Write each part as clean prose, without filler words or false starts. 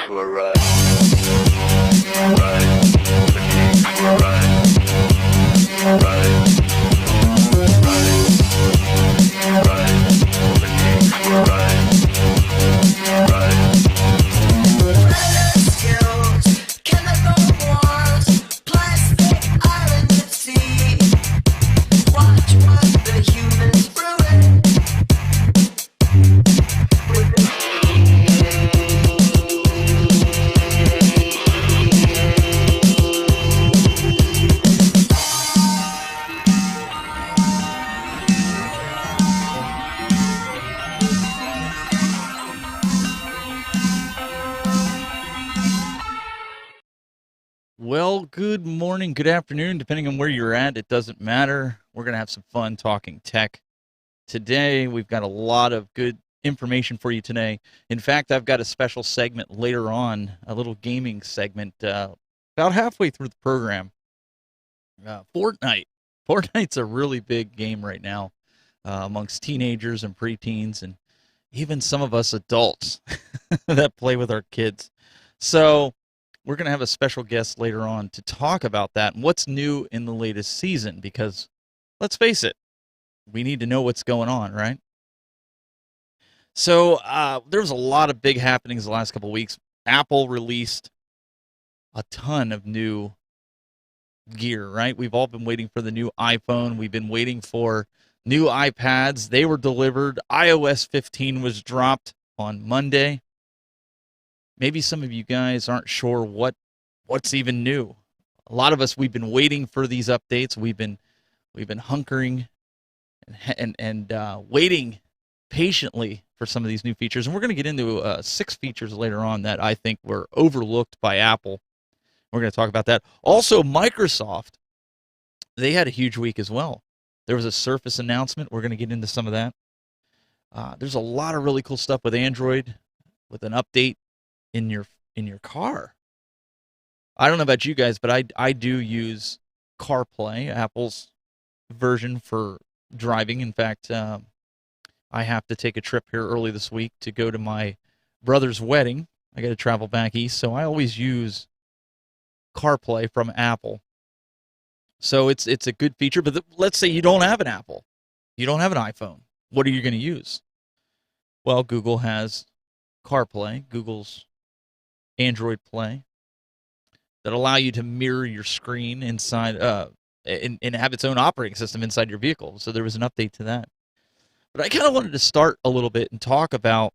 geeks were right. Right. The geeks were right. Right. Right. Right. The geeks were right. Right. Skills, chemical wars, plastic islands of sea. Watch what the humans ruin. Well, good morning, good afternoon, depending on where you're at. It doesn't matter. We're going to have some fun talking tech. Today, we've got a lot of good information for you today. In fact, I've got a special segment later on, a little gaming segment, about halfway through the program. Fortnite. Fortnite's a really big game right now amongst teenagers and preteens and even some of us adults that play with our kids. So we're going to have a special guest later on to talk about that and what's new in the latest season, because let's face it, we need to know what's going on, right? So there was a lot of big happenings the last couple of weeks. Apple released a ton of new gear, right? We've all been waiting for the new iPhone. We've been waiting for new iPads. They were delivered. iOS 15 was dropped on Monday. Maybe some of you guys aren't sure what's even new. A lot of us, we've been waiting for these updates. We've been hunkering and waiting patiently for some of these new features. And we're going to get into 6 features later on that I think were overlooked by Apple. We're going to talk about that. Also, Microsoft, they had a huge week as well. There was a Surface announcement. We're going to get into some of that. There's a lot of really cool stuff with Android, with an update in your car. I don't know about you guys, but I do use CarPlay, Apple's version for driving. In fact, I have to take a trip here early this week to go to my brother's wedding. I got to travel back east, so I always use CarPlay from Apple. So it's a good feature, but let's say you don't have an Apple. You don't have an iPhone. What are you going to use? Well, Google has CarPlay, Google's Android Play, that allow you to mirror your screen inside and have its own operating system inside your vehicle. So there was an update to that. But I kind of wanted to start a little bit and talk about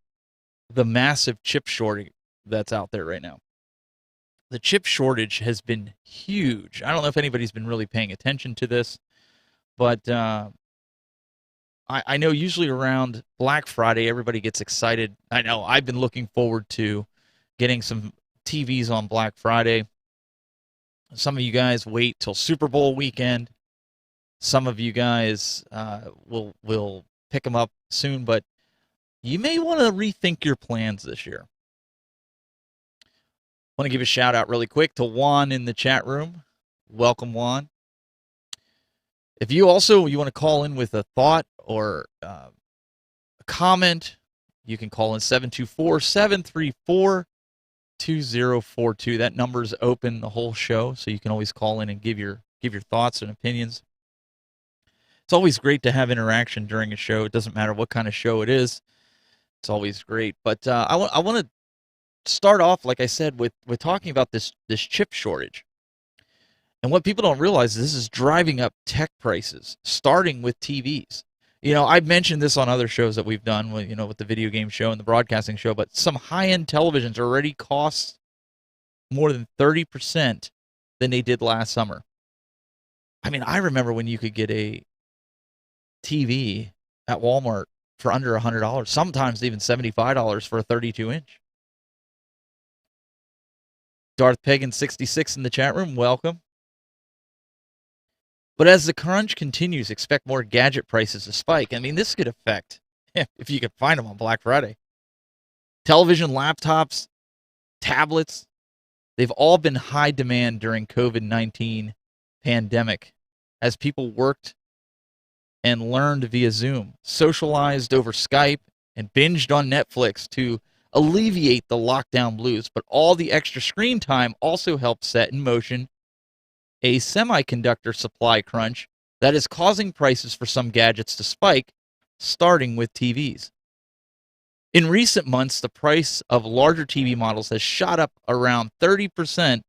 the massive chip shortage that's out there right now. The chip shortage has been huge. I don't know if anybody's been really paying attention to this, but I know usually around Black Friday, everybody gets excited. I know I've been looking forward to getting some TVs on Black Friday. Some of you guys wait till Super Bowl weekend. Some of you guys will pick them up soon, but you may want to rethink your plans this year. I want to give a shout out really quick to Juan in the chat room. Welcome, Juan. If you want to call in with a thought or a comment, you can call in 724-734-2042. That number's open the whole show, so you can always call in and give your thoughts and opinions. It's always great to have interaction during a show. It doesn't matter what kind of show it is. It's always great. But I want to start off, like I said, with talking about this chip shortage. And what people don't realize is this is driving up tech prices, starting with TVs. You know, I've mentioned this on other shows that we've done, with the video game show and the broadcasting show, but some high-end televisions already cost more than 30% than they did last summer. I mean, I remember when you could get a TV at Walmart for under $100, sometimes even $75 for a 32-inch. Darth Pagan 66 in the chat room, welcome. But as the crunch continues, expect more gadget prices to spike. I mean, this could affect, if you could find them on Black Friday, television, laptops, tablets. They've all been high demand during COVID-19 pandemic as people worked and learned via Zoom, socialized over Skype, and binged on Netflix to alleviate the lockdown blues, but all the extra screen time also helps set in motion a semiconductor supply crunch that is causing prices for some gadgets to spike, starting with TVs. In recent months, the price of larger TV models has shot up around 30%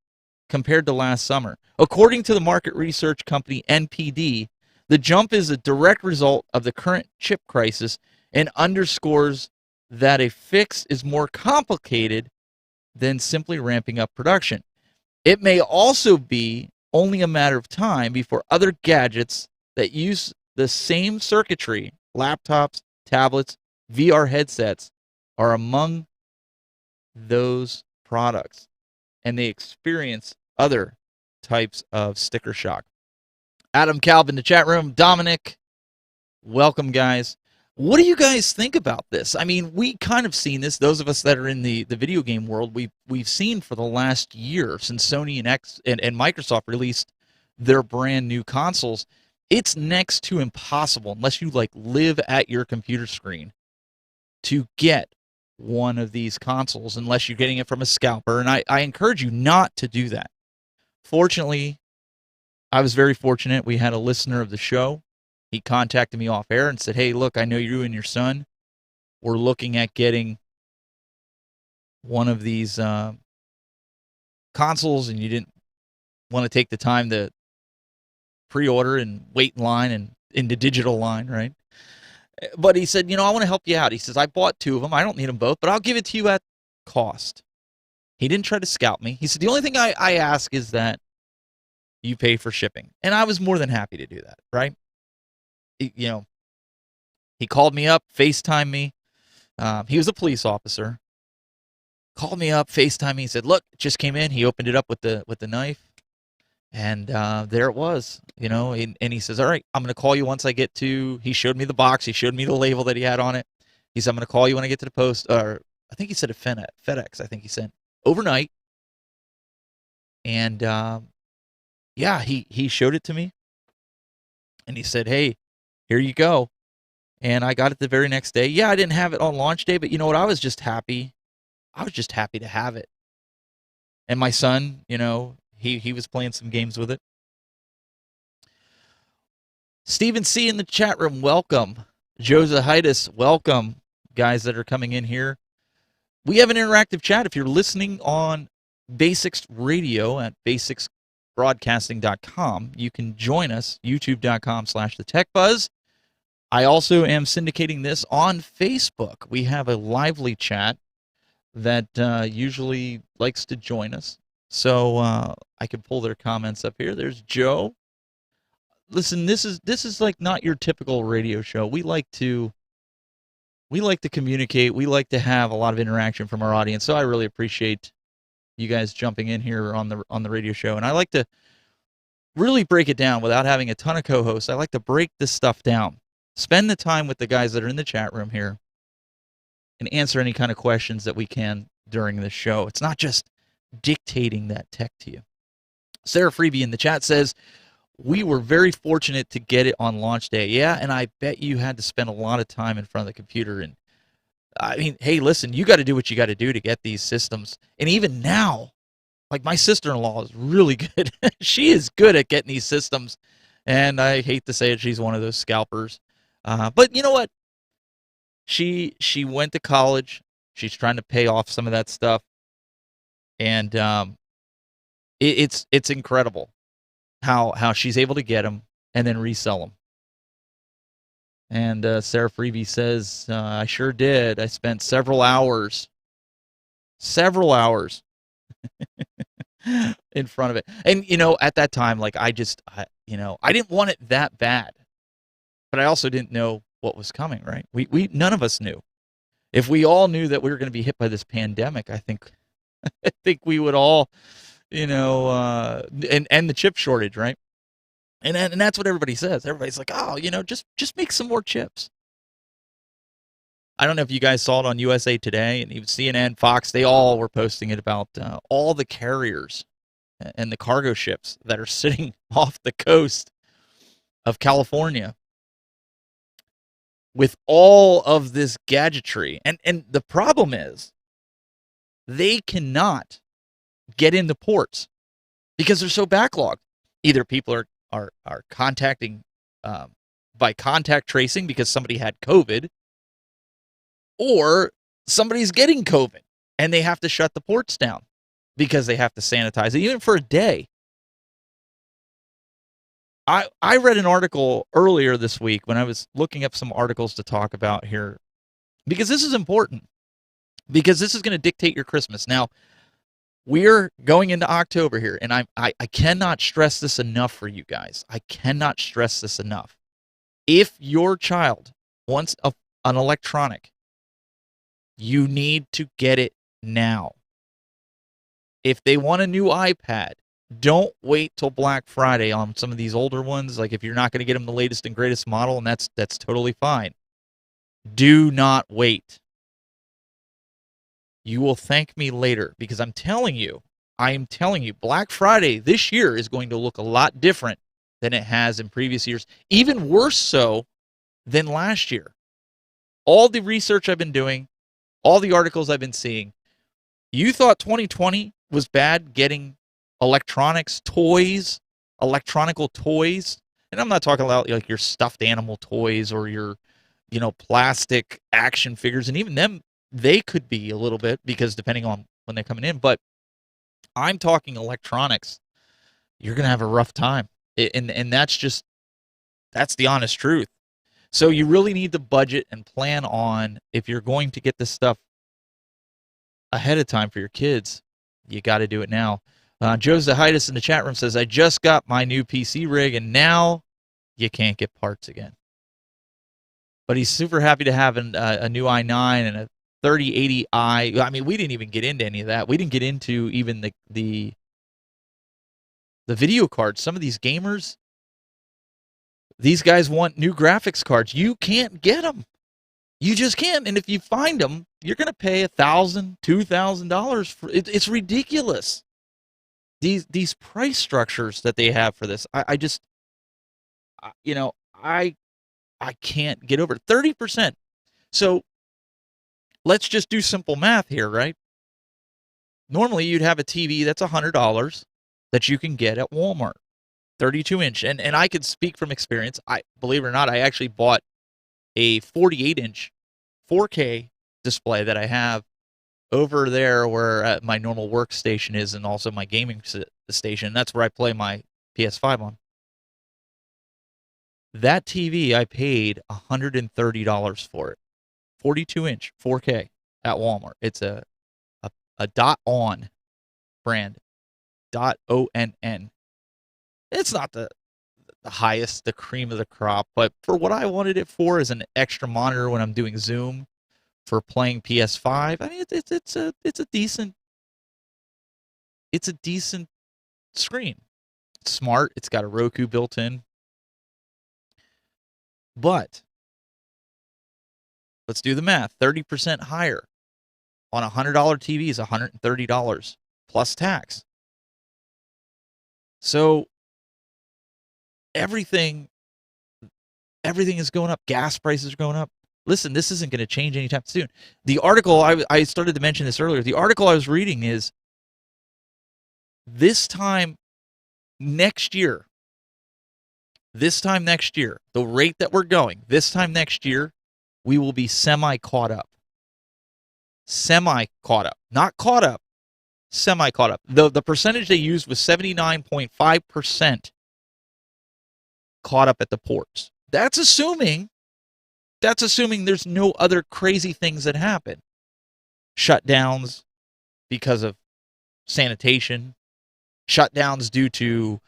compared to last summer. According to the market research company NPD, the jump is a direct result of the current chip crisis and underscores that a fix is more complicated than simply ramping up production. It may also be only a matter of time before other gadgets that use the same circuitry, laptops, tablets, VR headsets, are among those products, and they experience other types of sticker shock. Adam Calvin in the chat room. Dominic, welcome, guys. What do you guys think about this? I mean, we kind of seen this. Those of us that are in the video game world, we've seen for the last year since Sony and Microsoft released their brand new consoles. It's next to impossible, unless you like live at your computer screen, to get one of these consoles unless you're getting it from a scalper. And I encourage you not to do that. Fortunately, I was very fortunate. We had a listener of the show. He contacted me off air and said, hey, look, I know you and your son were looking at getting one of these consoles, and you didn't want to take the time to pre-order and wait in line and in the digital line, right? But he said, I want to help you out. He says, I bought 2 of them. I don't need them both, but I'll give it to you at cost. He didn't try to scalp me. He said, the only thing I ask is that you pay for shipping. And I was more than happy to do that, right? He called me up, FaceTimed me. He was a police officer. Called me up, FaceTimed me. He said, look, it just came in. He opened it up with the knife. And there it was, and he says, all right, I'm going to call you once I get to, he showed me the box. He showed me the label that he had on it. He said, I'm going to call you when I get to the post, or I think he said a FedEx, I think he sent overnight. And yeah, he showed it to me. And he said, hey, here you go. And I got it the very next day. Yeah, I didn't have it on launch day, but you know what? I was just happy. I was just happy to have it. And my son, he was playing some games with it. Stephen C. in the chat room, welcome. Josephitis, welcome. Guys that are coming in here. We have an interactive chat. If you're listening on Basics Radio at basicsbroadcasting.com, you can join us, youtube.com/thetechbuzz. I also am syndicating this on Facebook. We have a lively chat that usually likes to join us. So I can pull their comments up here. There's Joe. Listen, this is like not your typical radio show. We like to communicate. We like to have a lot of interaction from our audience. So I really appreciate you guys jumping in here on the radio show. And I like to really break it down without having a ton of co-hosts. I like to break this stuff down. Spend the time with the guys that are in the chat room here and answer any kind of questions that we can during the show. It's not just dictating that tech to you. Sarah Freebie in the chat says, we were very fortunate to get it on launch day. Yeah, and I bet you had to spend a lot of time in front of the computer. And I mean, hey, listen, you got to do what you got to do to get these systems. And even now, like my sister-in-law is really good. She is good at getting these systems. And I hate to say it, she's one of those scalpers. But you know what? She went to college. She's trying to pay off some of that stuff. And it's incredible how she's able to get them and then resell them. And Sarah Freebie says, I sure did. I spent several hours in front of it. And, at that time, like I didn't want it that bad. But I also didn't know what was coming, right? We none of us knew. If we all knew that we were going to be hit by this pandemic, I think we would all, and the chip shortage, right? And that's what everybody says. Everybody's like, oh, just make some more chips. I don't know if you guys saw it on USA Today and even CNN, Fox. They all were posting it about all the carriers and the cargo ships that are sitting off the coast of California with all of this gadgetry. And the problem is, they cannot get into ports because they're so backlogged. Either people are contacting by contact tracing because somebody had COVID, or somebody's getting COVID and they have to shut the ports down because they have to sanitize it, even for a day. I read an article earlier this week when I was looking up some articles to talk about here, because this is important, because this is going to dictate your Christmas. Now, we're going into October here, and I cannot stress this enough for you guys. I cannot stress this enough. If your child wants an electronic, you need to get it now. If they want a new iPad, don't wait till Black Friday on some of these older ones. Like, if you're not going to get them the latest and greatest model, and that's totally fine. Do not wait. You will thank me later, because I am telling you, Black Friday this year is going to look a lot different than it has in previous years, even worse so than last year. All the research I've been doing, all the articles I've been seeing, you thought 2020 was bad getting electronics, toys, electronical toys, and I'm not talking about like your stuffed animal toys or your, plastic action figures, and even them, they could be a little bit, because depending on when they're coming in, but I'm talking electronics. You're going to have a rough time. And that's the honest truth. So you really need to budget and plan on, if you're going to get this stuff ahead of time for your kids, you got to do it now. Joe Zahitis in the chat room says, I just got my new PC rig, and now you can't get parts again. But he's super happy to have a new i9 and a 3080i. I mean, we didn't even get into any of that. We didn't get into even the video cards. Some of these gamers, these guys want new graphics cards. You can't get them. You just can't. And if you find them, you're going to pay $1,000, $2,000 for it. It's ridiculous. These price structures that they have for this, I can't get over it. 30%. So let's just do simple math here, right? Normally you'd have a TV that's $100 that you can get at Walmart, 32-inch. And I could speak from experience. Believe it or not, I actually bought a 48-inch 4K display that I have over there where my normal workstation is, and also my gaming station. That's where I play my PS5 on. That TV, I paid $130 for it. 42-inch 4K at Walmart. It's a Dot On brand. .ONN. It's not the highest, the cream of the crop, but for what I wanted it for, as an extra monitor when I'm doing Zoom for playing PS5, I mean, it's a decent screen. It's smart. It's got a Roku built in. But let's do the math. 30% higher on a $100 TV is $130 plus tax. So everything is going up. Gas prices are going up. Listen, this isn't going to change anytime soon. The article, I started to mention this earlier. The article I was reading is, this time next year, the rate that we're going, this time next year, we will be semi-caught up. Semi-caught up. Not caught up. Semi-caught up. The percentage they used was 79.5% caught up at the ports. That's assuming there's no other crazy things that happen. Shutdowns because of sanitation. Shutdowns due to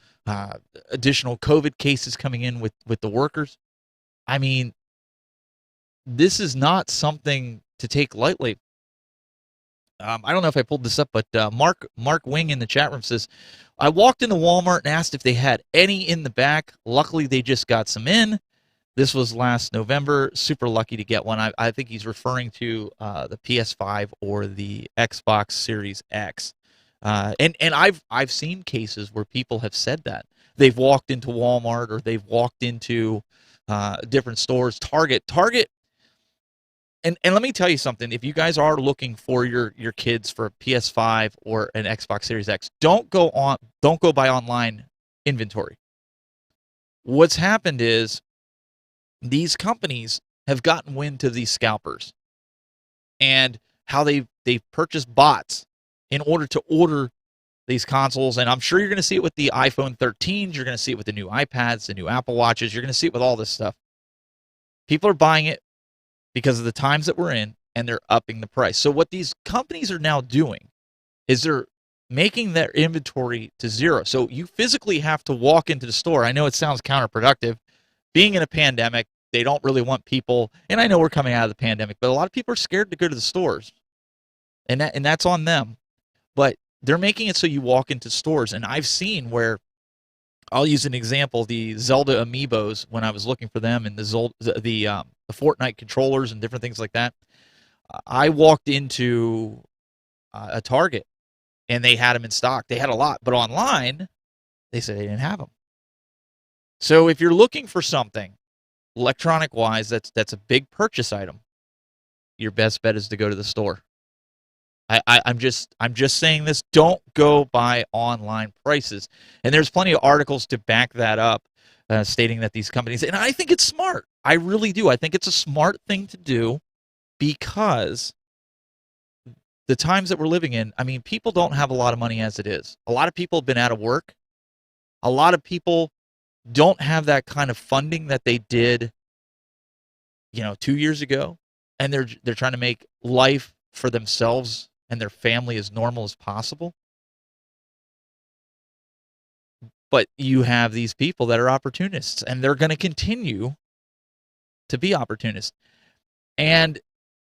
additional COVID cases coming in with the workers. I mean, this is not something to take lightly. I don't know if I pulled this up, but Mark Wing in the chat room says, I walked into Walmart and asked if they had any in the back. Luckily, they just got some in. This was last November. Super lucky to get one. I think he's referring to the PS5 or the Xbox Series X. And I've seen cases where people have said that. They've walked into Walmart, or they've walked into different stores. Target. and let me tell you something. If you guys are looking for your kids for a PS5 or an Xbox Series X, don't go buy online inventory. What's happened is these companies have gotten wind to these scalpers and how they've purchased bots in order to order these consoles. And I'm sure you're going to see it with the iPhone 13s. You're going to see it with the new iPads, the new Apple Watches. You're going to see it with all this stuff. People are buying it because of the times that we're in, and they're upping the price. So what these companies are now doing is they're making their inventory to zero. So you physically have to walk into the store. I know it sounds counterproductive. Being in a pandemic, they don't really want people, and I know we're coming out of the pandemic, but a lot of people are scared to go to the stores. And that's on them. But they're making it so you walk into stores, and I've seen where, I'll use an example, the Zelda amiibos, when I was looking for them, and the Fortnite controllers and different things like that. I walked into a Target, and they had them in stock. They had a lot, but online, they said they didn't have them. So if you're looking for something electronic-wise that's a big purchase item, your best bet is to go to the store. I'm just saying this. Don't go by online prices. And there's plenty of articles to back that up, stating that these companies, and I think it's smart. I really do. I think it's a smart thing to do because the times that we're living in, I mean, people don't have a lot of money as it is. A lot of people have been out of work. A lot of people don't have that kind of funding that they did, 2 years ago, and they're trying to make life for themselves and their family as normal as possible. But you have these people that are opportunists, and they're going to continue to be opportunists. And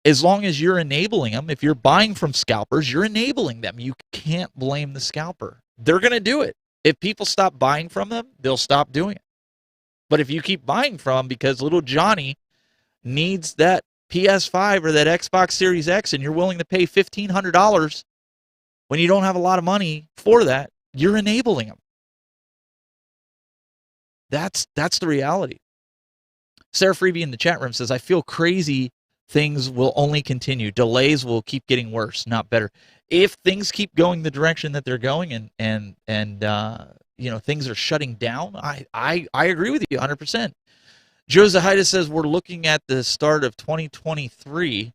as long as you're enabling them, if you're buying from scalpers, you're enabling them. You can't blame the scalper. They're going to do it. If people stop buying from them, they'll stop doing it. But if you keep buying from them because little Johnny needs that PS5 or that Xbox Series X, and you're willing to pay $1,500 when you don't have a lot of money for that, you're enabling them. That's the reality. Sarah Freebie in the chat room says, I feel crazy things will only continue. Delays will keep getting worse, not better. If things keep going the direction that they're going and things are shutting down, I agree with you 100%. Joe Zahida says we're looking at the start of 2023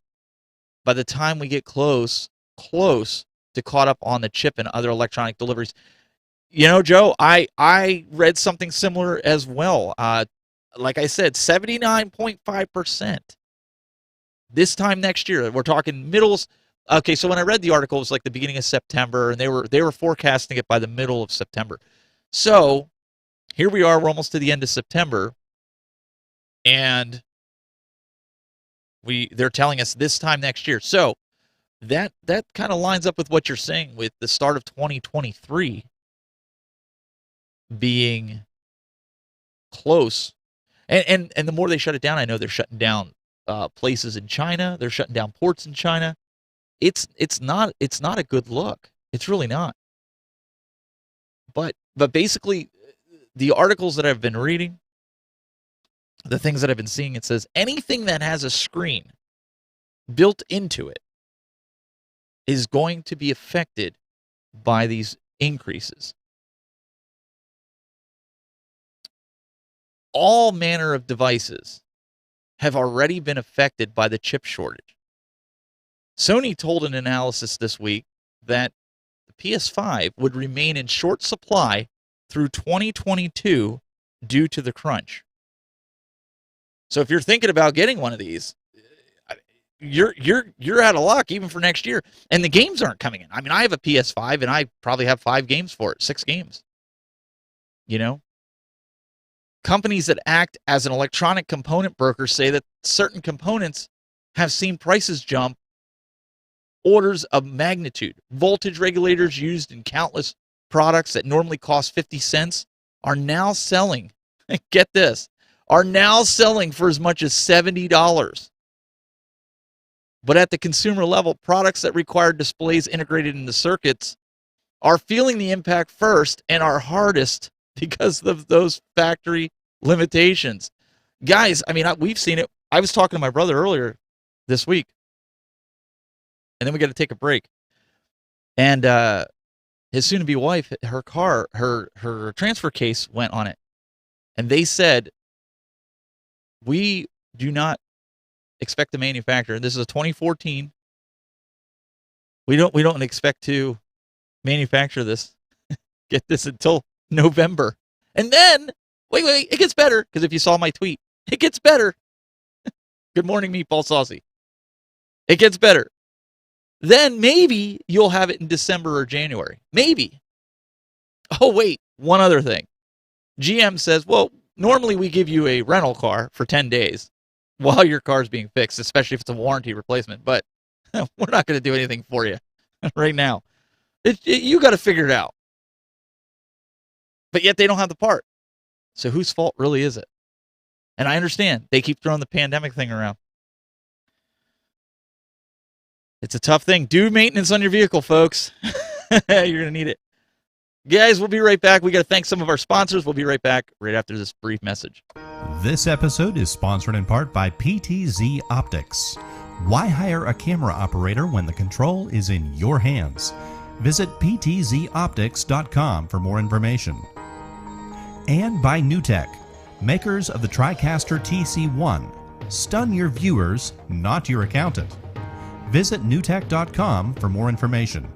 by the time we get close to caught up on the chip and other electronic deliveries. Joe, I read something similar as well. Like I said, 79.5% this time next year. We're talking middles. Okay, so when I read the article, it was like the beginning of September, and they were forecasting it by the middle of September. So here we are. We're almost to the end of September. And they're telling us this time next year. So that kind of lines up with what you're saying with the start of 2023 being close. And the more they shut it down, I know they're shutting down places in China. They're shutting down ports in China. It's not a good look. It's really not. But basically, the articles that I've been reading, the things that I've been seeing, it says anything that has a screen built into it is going to be affected by these increases. All manner of devices have already been affected by the chip shortage. Sony told an analysis this week that the PS5 would remain in short supply through 2022 due to the crunch. So if you're thinking about getting one of these, you're out of luck even for next year. And the games aren't coming in. I mean, I have a PS5 and I probably have 5 games for it, 6 games. Companies that act as an electronic component broker say that certain components have seen prices jump orders of magnitude. Voltage regulators used in countless products that normally cost 50 cents are now selling, get this, are now selling for as much as $70. But at the consumer level, products that require displays integrated into circuits are feeling the impact first and are hardest because of those factory limitations. Guys, I mean, we've seen it. I was talking to my brother earlier. this week. And then we got to take a break. And his soon-to-be wife, her car, her transfer case went on it. And they said, we do not expect the manufacturer. This is a 2014. We don't expect to manufacture this, get this until November. And then, wait, it gets better, because if you saw my tweet, it gets better. Good morning, Meatball Saucy. It gets better. Then maybe you'll have it in December or January. Maybe. Oh, wait, one other thing. GM says, well, normally we give you a rental car for 10 days while your car's being fixed, especially if it's a warranty replacement. But we're not going to do anything for you right now. You got to figure it out. But yet they don't have the part. So whose fault really is it? And I understand they keep throwing the pandemic thing around. It's a tough thing. Do maintenance on your vehicle, folks. You're going to need it. Guys, we'll be right back. We got to thank some of our sponsors. We'll be right back right after this brief message. This episode is sponsored in part by PTZ Optics. Why hire a camera operator when the control is in your hands? Visit ptzoptics.com for more information. And by NewTek, makers of the TriCaster TC1. Stun your viewers, not your accountant. Visit newtek.com for more information.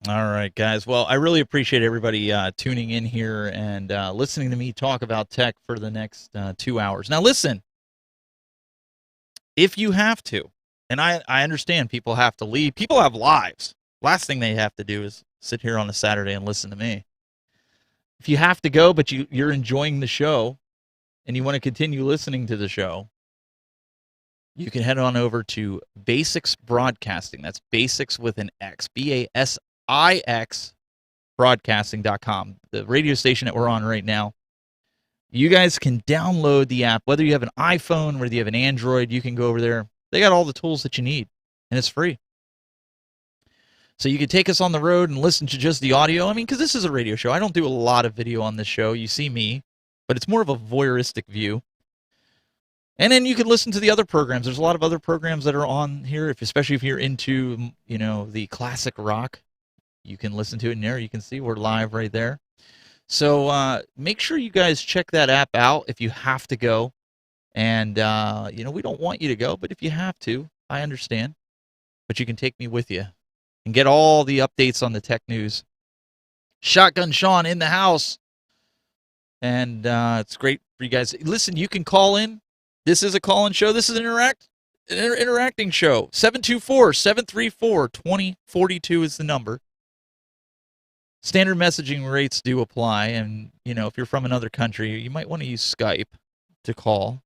All right, guys. Well, I really appreciate everybody tuning in here and listening to me talk about tech for the next 2 hours. Now, listen, if you have to, and I understand people have to leave. People have lives. Last thing they have to do is sit here on a Saturday and listen to me. If you have to go, but you're enjoying the show and you want to continue listening to the show, you can head on over to Basics Broadcasting. That's Basics with an X, BASIX broadcasting.com, the radio station that we're on right now. You guys can download the app, whether you have an iPhone, whether you have an Android, you can go over there. They got all the tools that you need, and it's free. So you can take us on the road and listen to just the audio. I mean, because this is a radio show. I don't do a lot of video on this show. You see me, but it's more of a voyeuristic view. And then you can listen to the other programs. There's a lot of other programs that are on here, especially if you're into, the classic rock. You can listen to it in there. You can see we're live right there. So make sure you guys check that app out if you have to go. And, we don't want you to go, but if you have to, I understand. But you can take me with you and get all the updates on the tech news. Shotgun Sean in the house. And it's great for you guys. Listen, you can call in. This is a call-in show. This is an interacting show. 724-734-2042 is the number. Standard messaging rates do apply, and if you're from another country, you might want to use Skype to call.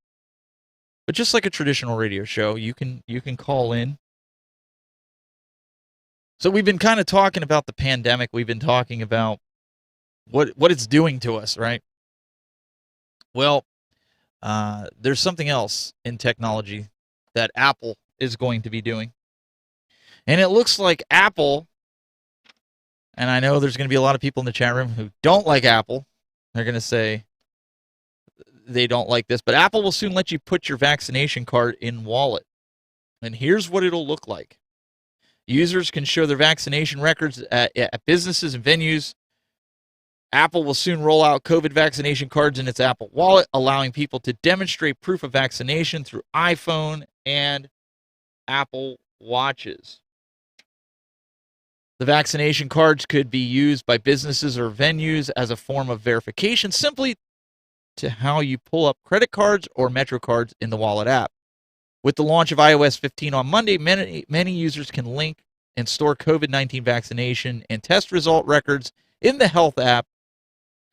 But just like a traditional radio show, you can call in. So we've been kind of talking about the pandemic. We've been talking about what it's doing to us, right? Well, there's something else in technology that Apple is going to be doing. And it looks like Apple, and I know there's going to be a lot of people in the chat room who don't like Apple. They're going to say they don't like this, but Apple will soon let you put your vaccination card in wallet. And here's what it'll look like. Users can show their vaccination records at businesses and venues. Apple will soon roll out COVID vaccination cards in its Apple Wallet, allowing people to demonstrate proof of vaccination through iPhone and Apple Watches. The vaccination cards could be used by businesses or venues as a form of verification, simply to how you pull up credit cards or Metro cards in the Wallet app. With the launch of iOS 15 on Monday, many users can link and store COVID-19 vaccination and test result records in the Health app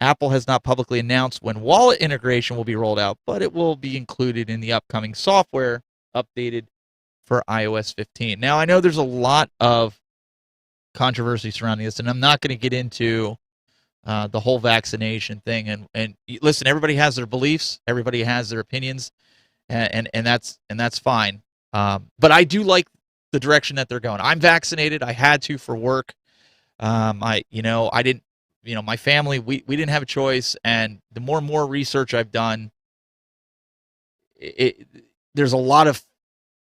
Apple has not publicly announced when wallet integration will be rolled out, but it will be included in the upcoming software updated for iOS 15. Now, I know there's a lot of controversy surrounding this, and I'm not going to get into the whole vaccination thing. And listen, everybody has their beliefs, everybody has their opinions, and that's fine. But I do like the direction that they're going. I'm vaccinated. I had to for work. I didn't. My family, we didn't have a choice, and the more and more research I've done, there's a lot of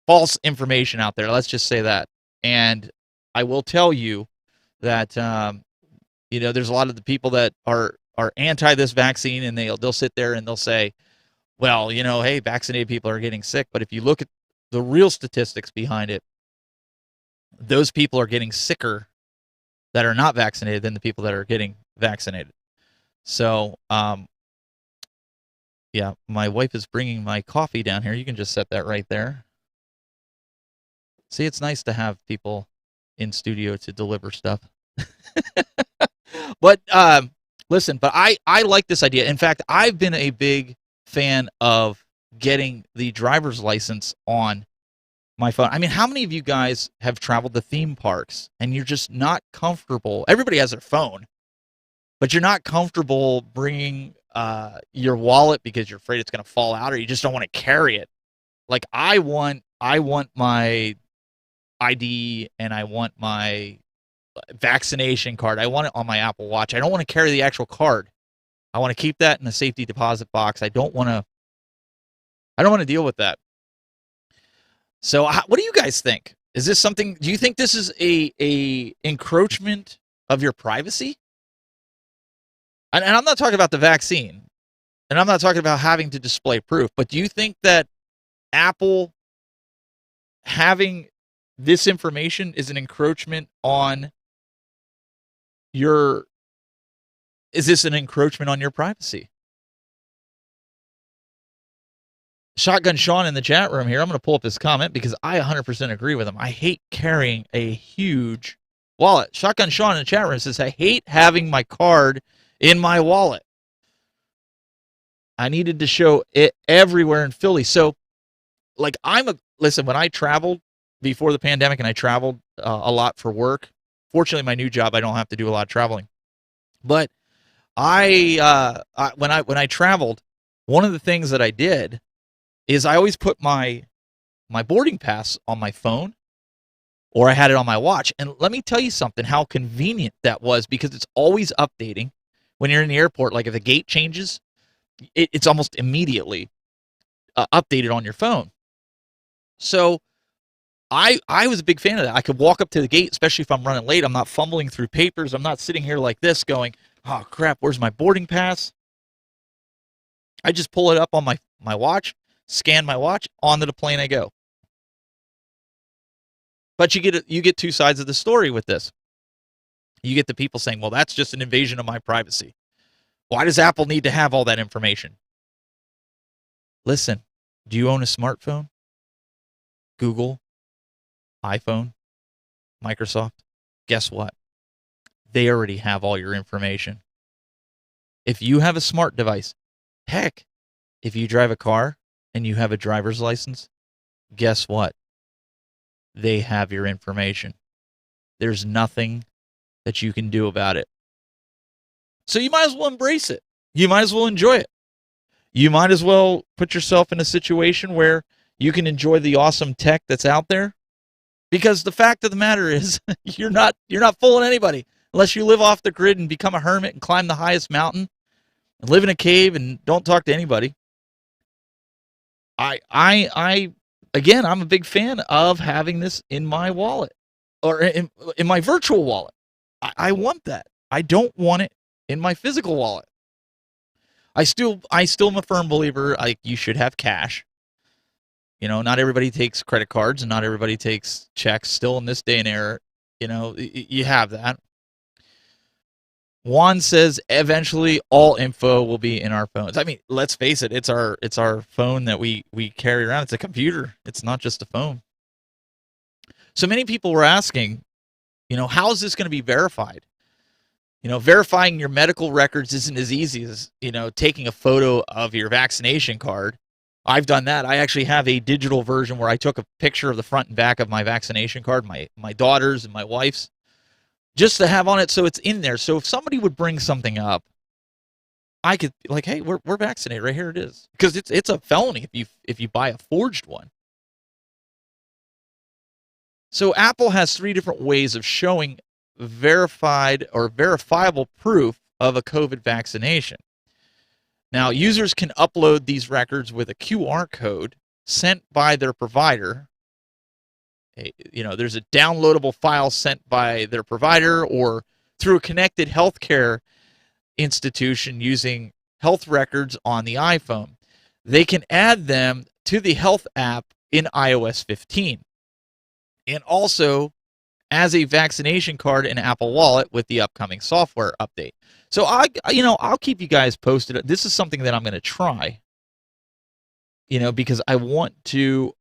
false information out there. Let's just say that. And I will tell you that there's a lot of the people that are anti this vaccine, and they'll sit there and they'll say, well, hey, vaccinated people are getting sick. But if you look at the real statistics behind it, those people are getting sicker that are not vaccinated than the people that are getting vaccinated. So, yeah, my wife is bringing my coffee down here. You can just set that right there. See, it's nice to have people in studio to deliver stuff. But listen, but I like this idea. In fact, I've been a big fan of getting the driver's license on my phone. I mean, how many of you guys have traveled to theme parks and you're just not comfortable? Everybody has their phone, but you're not comfortable bringing your wallet because you're afraid it's going to fall out, or you just don't want to carry it. Like I want my ID and I want my vaccination card. I want it on my Apple Watch. I don't want to carry the actual card. I want to keep that in a safety deposit box. I don't want to deal with that. So what do you guys think? Is this something, do you think this is a encroachment of your privacy? And I'm not talking about the vaccine, and I'm not talking about having to display proof, but do you think that Apple having this information is an encroachment on is this an encroachment on your privacy? Shotgun Sean in the chat room here, I'm going to pull up his comment because I 100% agree with him. I hate carrying a huge wallet. Shotgun Sean in the chat room says, I hate having my card in my wallet. I needed to show it everywhere in Philly. So, like, listen, when I traveled before the pandemic, and I traveled a lot for work, fortunately, my new job, I don't have to do a lot of traveling. But when I traveled, one of the things that I did is I always put my boarding pass on my phone, or I had it on my watch. And let me tell you something, how convenient that was, because it's always updating. When you're in the airport, like if the gate changes, it's almost immediately updated on your phone. So I was a big fan of that. I could walk up to the gate, especially if I'm running late. I'm not fumbling through papers. I'm not sitting here like this going, oh, crap, where's my boarding pass? I just pull it up on my watch, scan my watch, onto the plane I go. But you get two sides of the story with this. You get the people saying, well, that's just an invasion of my privacy. Why does Apple need to have all that information? Listen, do you own a smartphone? Google, iPhone, Microsoft? Guess what? They already have all your information. If you have a smart device, heck, if you drive a car and you have a driver's license, guess what? They have your information. There's nothing that you can do about it. So you might as well embrace it. You might as well enjoy it. You might as well put yourself in a situation where you can enjoy the awesome tech that's out there. Because the fact of the matter is, you're not fooling anybody unless you live off the grid and become a hermit and climb the highest mountain and live in a cave and don't talk to anybody. Again, I'm a big fan of having this in my wallet, or in my virtual wallet. I want that. I don't want it in my physical wallet. I still am a firm believer, you should have cash. Not everybody takes credit cards and not everybody takes checks. Still in this day and era, you have that. Juan says eventually all info will be in our phones. I mean, let's face it, it's our phone that we carry around. It's a computer. It's not just a phone. So many people were asking, how is this going to be verified? Verifying your medical records isn't as easy as, taking a photo of your vaccination card. I've done that. I actually have a digital version where I took a picture of the front and back of my vaccination card, my daughter's and my wife's, just to have on it so it's in there. So if somebody would bring something up, I could be like, hey, we're vaccinated. Right here it is. Because it's a felony if you buy a forged one. So Apple has 3 different ways of showing verified or verifiable proof of a COVID vaccination. Now, users can upload these records with a QR code sent by their provider. There's a downloadable file sent by their provider or through a connected healthcare institution using health records on the iPhone. They can add them to the health app in iOS 15. And also as a vaccination card in Apple Wallet with the upcoming software update. So I'll keep you guys posted. This is something that I'm going to try, because I want to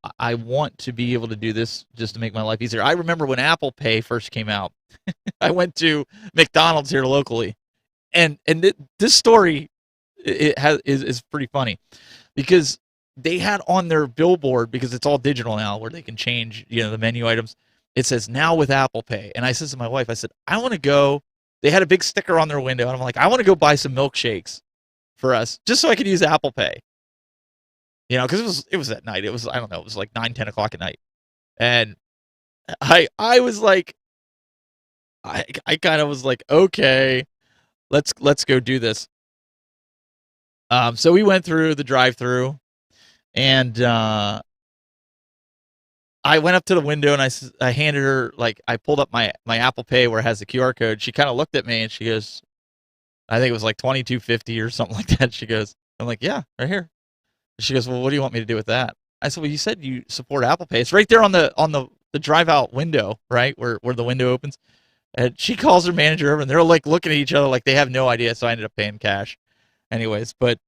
be able to do this just to make my life easier. I remember when Apple Pay first came out, I went to McDonald's here locally, and this story is pretty funny because they had on their billboard, because it's all digital now where they can change the menu items. It says now with Apple Pay. And I said to my wife, I said, I want to go. They had a big sticker on their window. And I'm like, I want to go buy some milkshakes for us just so I could use Apple Pay. Because it was at night. It was, I don't know, it was like 9, 10 o'clock at night. And I was like, I kind of was like, okay, let's go do this. So we went through the drive-through, and I went up to the window and I handed her, I pulled up my Apple Pay where it has the QR code. She kind of looked at me and she goes, I think it was like $22.50 or something like that. She goes, I'm like, yeah, right here. She goes, well, what do you want me to do with that? I said, well, you said you support Apple Pay. It's right there on the drive out window, right where the window opens. And she calls her manager over and they're like looking at each other like they have no idea. So I ended up paying cash, anyways. But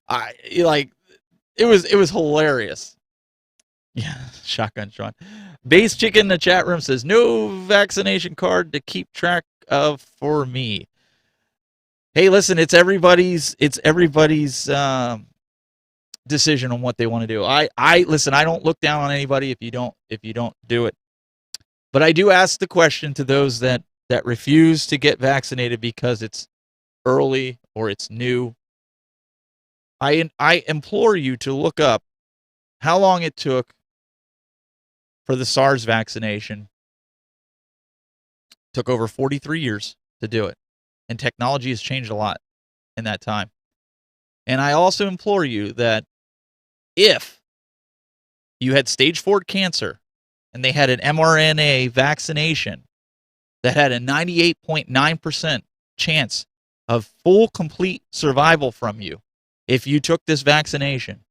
it was hilarious. Yeah, shotgun Sean. Base Chicken in the chat room says, no vaccination card to keep track of for me. Hey, listen, it's everybody's decision on what they want to do. I listen, I don't look down on anybody if you don't do it. But I do ask the question to those that refuse to get vaccinated because it's early or it's new. I implore you to look up how long it took for the SARS vaccination. It took over 43 years to do it. And technology has changed a lot in that time. And I also implore you that if you had stage 4 cancer and they had an mRNA vaccination that had a 98.9% chance of full, complete survival from you, if you took this vaccination,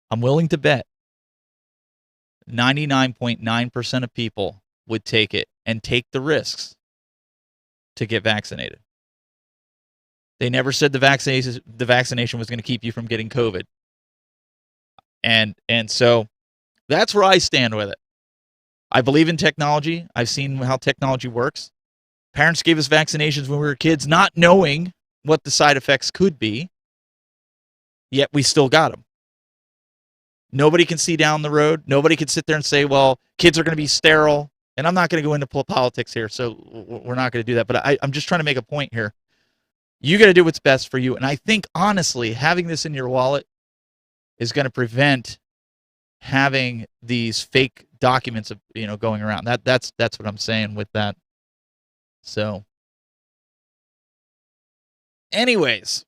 I'm willing to bet 99.9% of people would take it and take the risks to get vaccinated. They never said the vaccination was going to keep you from getting COVID. And so that's where I stand with it. I believe in technology. I've seen how technology works. Parents gave us vaccinations when we were kids, not knowing what the side effects could be, yet we still got them. Nobody can see down the road. Nobody can sit there and say, well, kids are going to be sterile. And I'm not going to go into politics here, so we're not going to do that. But I'm just trying to make a point here. You got to do what's best for you. And I think, honestly, having this in your wallet is going to prevent having these fake documents of, going around. That's what I'm saying with that. So, anyways,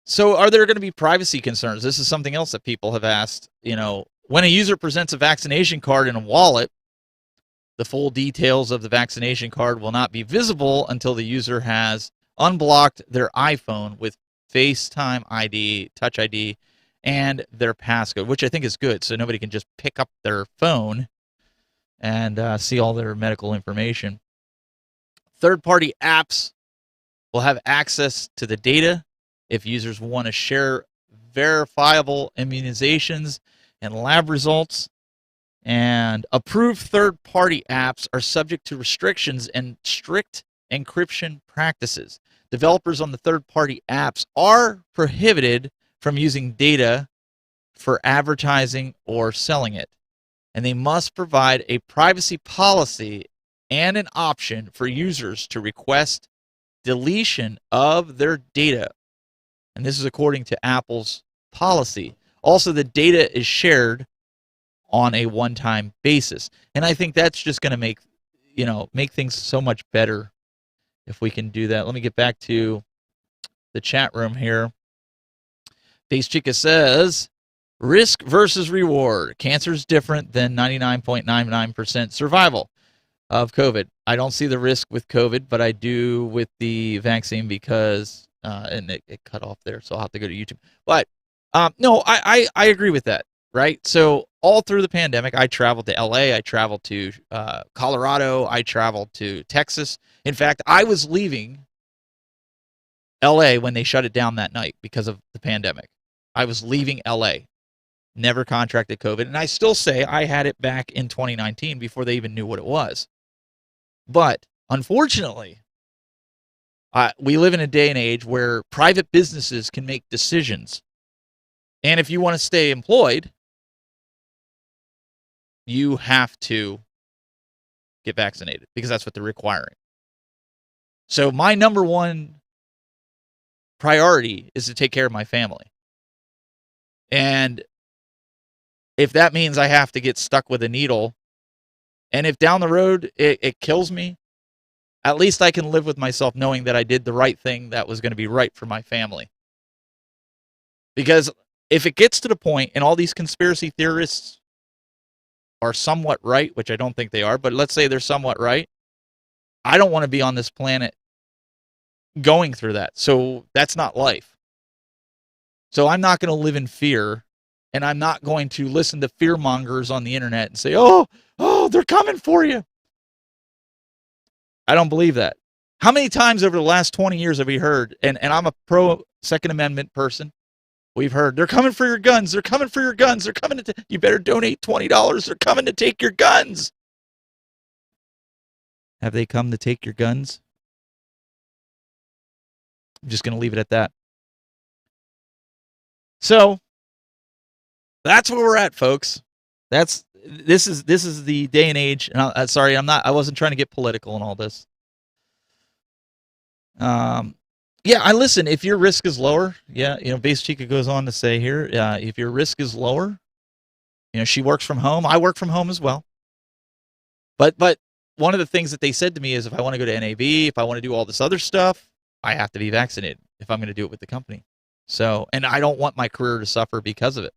so are there going to be privacy concerns? This is something else that people have asked. When a user presents a vaccination card in a wallet, the full details of the vaccination card will not be visible until the user has unblocked their iPhone with FaceTime ID, Touch ID, and their passcode, which I think is good, so nobody can just pick up their phone and see all their medical information. Third-party apps will have access to the data if users want to share verifiable immunizations and lab results. And approved third-party apps are subject to restrictions and strict encryption practices. Developers on the third-party apps are prohibited from using data for advertising or selling it. And they must provide a privacy policy and an option for users to request deletion of their data. And this is according to Apple's policy. Also, the data is shared on a one-time basis. And I think that's just going to make things so much better if we can do that. Let me get back to the chat room here. Face Chica says, risk versus reward. Cancer is different than 99.99% survival of COVID. I don't see the risk with COVID, but I do with the vaccine because, and it cut off there, so I'll have to go to YouTube. But no, I agree with that, right? So all through the pandemic, I traveled to LA, I traveled to Colorado, I traveled to Texas. In fact, I was leaving LA when they shut it down that night because of the pandemic. I was leaving LA. Never contracted COVID, and I still say I had it back in 2019 before they even knew what it was. But unfortunately, we live in a day and age where private businesses can make decisions. And if you want to stay employed, you have to get vaccinated because that's what they're requiring. So my number one priority is to take care of my family. And if that means I have to get stuck with a needle, and if down the road it kills me, at least I can live with myself knowing that I did the right thing that was going to be right for my family. Because if it gets to the point, and all these conspiracy theorists are somewhat right, which I don't think they are, but let's say they're somewhat right, I don't want to be on this planet going through that. So that's not life. So I'm not going to live in fear, and I'm not going to listen to fear mongers on the internet and say, oh, they're coming for you. I don't believe that. How many times over the last 20 years have we heard, and I'm a pro Second Amendment person, we've heard, they're coming for your guns, they're coming for your guns, they're coming to, you better donate $20, they're coming to take your guns. Have they come to take your guns? I'm just going to leave it at that. So, that's where we're at, folks. This is the day and age. And sorry, I wasn't trying to get political in all this. Yeah, I listen. If your risk is lower, Base Chica goes on to say here, if your risk is lower, she works from home. I work from home as well. But one of the things that they said to me is, if I want to go to NAB, if I want to do all this other stuff, I have to be vaccinated if I'm going to do it with the company. So, and I don't want my career to suffer because of it.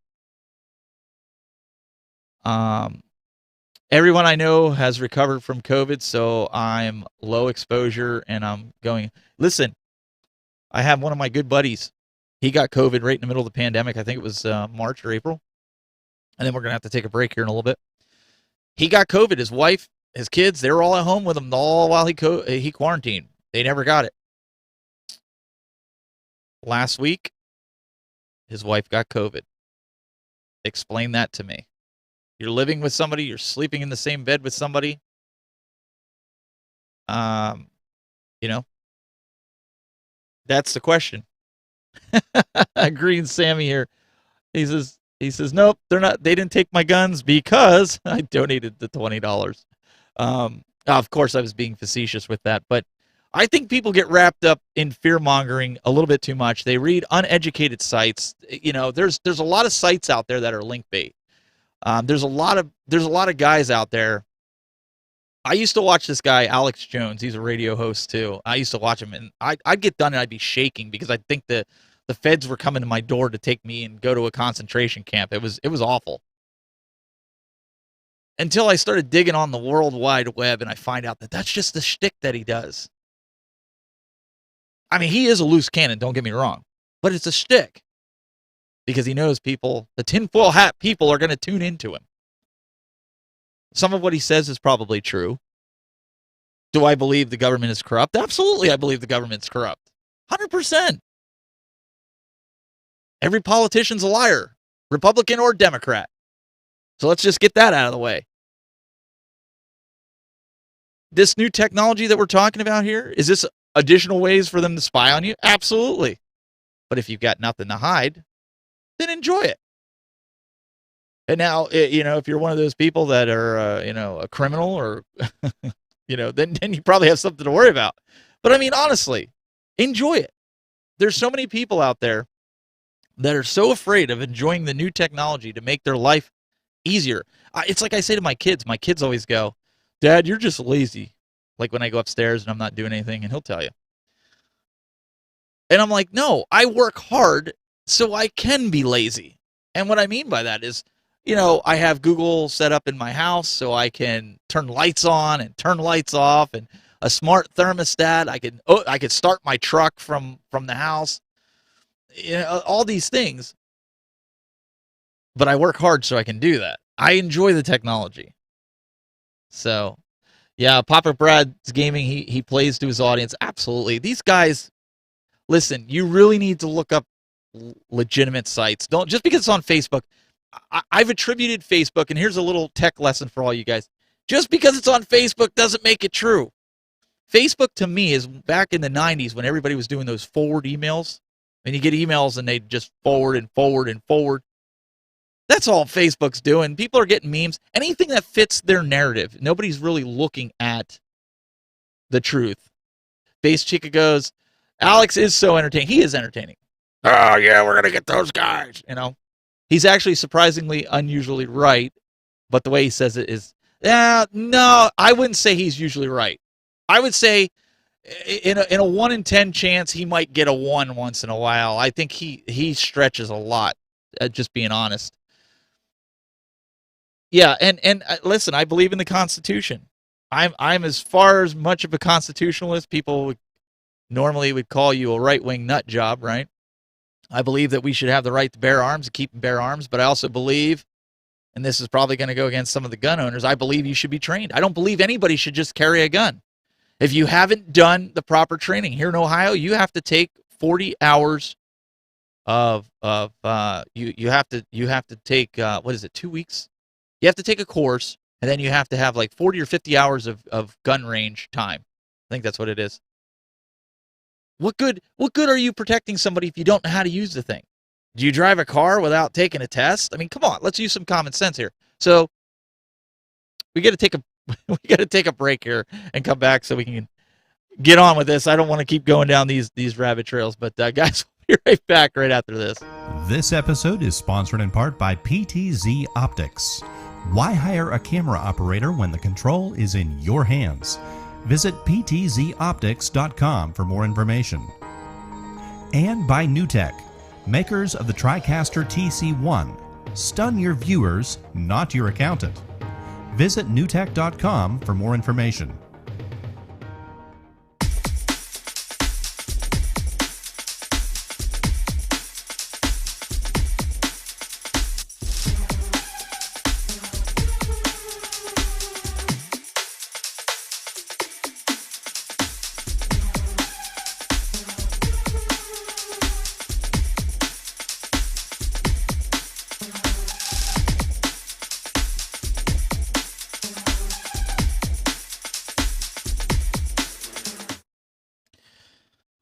Everyone I know has recovered from COVID, so I'm low exposure, and I'm going. Listen, I have one of my good buddies. He got COVID right in the middle of the pandemic. I think it was March or April. And then we're going to have to take a break here in a little bit. He got COVID. His wife, his kids, they were all at home with him all while he quarantined. They never got it. Last week, his wife got COVID. Explain that to me. You're living with somebody. You're sleeping in the same bed with somebody. That's the question. Green Sammy here. He says, nope, they're not. They didn't take my guns because I donated the $20. Of course, I was being facetious with that, but I think people get wrapped up in fear mongering a little bit too much. They read uneducated sites. There's a lot of sites out there that are link bait. There's a lot of guys out there. I used to watch this guy, Alex Jones. He's a radio host too. I used to watch him, and I'd get done and I'd be shaking because I'd think the feds were coming to my door to take me and go to a concentration camp. It was awful. Until I started digging on the World Wide Web, and I find out that that's just the shtick that he does. I mean, he is a loose cannon, don't get me wrong, but it's a shtick because he knows people, the tinfoil hat people, are going to tune into him. Some of what he says is probably true. Do I believe the government is corrupt? Absolutely, I believe the government's corrupt. 100%. Every politician's a liar, Republican or Democrat. So let's just get that out of the way. this new technology that we're talking about here, is this additional ways for them to spy on you? Absolutely. But if you've got nothing to hide, then enjoy it. And now, if you're one of those people that are, a criminal or, then you probably have something to worry about. But I mean, honestly, enjoy it. There's so many people out there that are so afraid of enjoying the new technology to make their life easier. It's like I say to my kids. My kids always go, "Dad, you're just lazy." Like when I go upstairs and I'm not doing anything, and he'll tell you. And I'm like, no, I work hard so I can be lazy. And what I mean by that is, I have Google set up in my house so I can turn lights on and turn lights off, and a smart thermostat. I could start my truck from the house. All these things. But I work hard so I can do that. I enjoy the technology. So, yeah, Papa Brad's Gaming, he plays to his audience. Absolutely. These guys, listen, you really need to look up legitimate sites. Don't just because it's on Facebook. I've attributed Facebook, and here's a little tech lesson for all you guys. Just because it's on Facebook doesn't make it true. Facebook to me is back in the 90s when everybody was doing those forward emails. And you get emails and they just forward and forward and forward. That's all Facebook's doing. People are getting memes. Anything that fits their narrative. Nobody's really looking at the truth. Base Chica goes, Alex is so entertaining. He is entertaining. Oh, yeah, we're going to get those guys. He's actually surprisingly unusually right. But the way he says it is, no, I wouldn't say he's usually right. I would say in a 1 in 10 chance, he might get a 1 once in a while. I think he stretches a lot, just being honest. Yeah, and listen, I believe in the Constitution. I'm as far as much of a constitutionalist. People normally would call you a right-wing nut job, right? I believe that we should have the right to bear arms and keep and bear arms, but I also believe, and this is probably going to go against some of the gun owners, I believe you should be trained. I don't believe anybody should just carry a gun. If you haven't done the proper training here in Ohio, you have to take 40 hours of you have to take 2 weeks? You have to take a course, and then you have to have like 40 or 50 hours of gun range time. I think that's what it is. What good are you protecting somebody if you don't know how to use the thing? Do you drive a car without taking a test? I mean, come on, let's use some common sense here. So we got to take a break here and come back so we can get on with this. I don't want to keep going down these rabbit trails, but guys, we'll be right back right after this. This episode is sponsored in part by PTZ Optics. Why hire a camera operator when the control is in your hands? Visit ptzoptics.com for more information. And by NewTek, makers of the TriCaster TC1. Stun your viewers, not your accountant. Visit newtek.com for more information.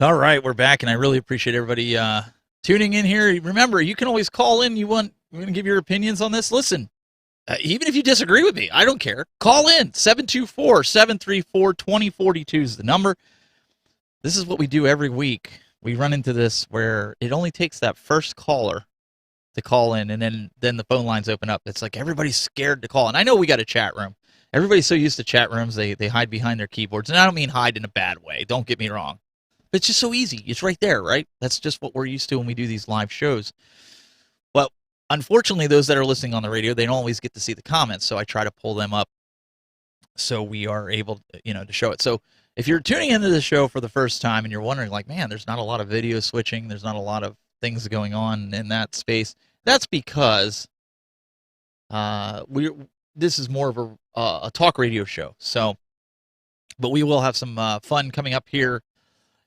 All right, we're back, and I really appreciate everybody tuning in here. Remember, you can always call in. You want to give your opinions on this? Listen, even if you disagree with me, I don't care. Call in. 724-734-2042 is the number. This is what we do every week. We run into this where it only takes that first caller to call in, and then the phone lines open up. It's like everybody's scared to call. And I know we got a chat room. Everybody's so used to chat rooms, they hide behind their keyboards. And I don't mean hide in a bad way. Don't get me wrong. But it's just so easy. It's right there, right? That's just what we're used to when we do these live shows. Well, unfortunately, those that are listening on the radio, they don't always get to see the comments, so I try to pull them up so we are able, to show it. So if you're tuning into the show for the first time and you're wondering, like, man, there's not a lot of video switching, there's not a lot of things going on in that space, that's because this is more of a talk radio show. So, but we will have some fun coming up here.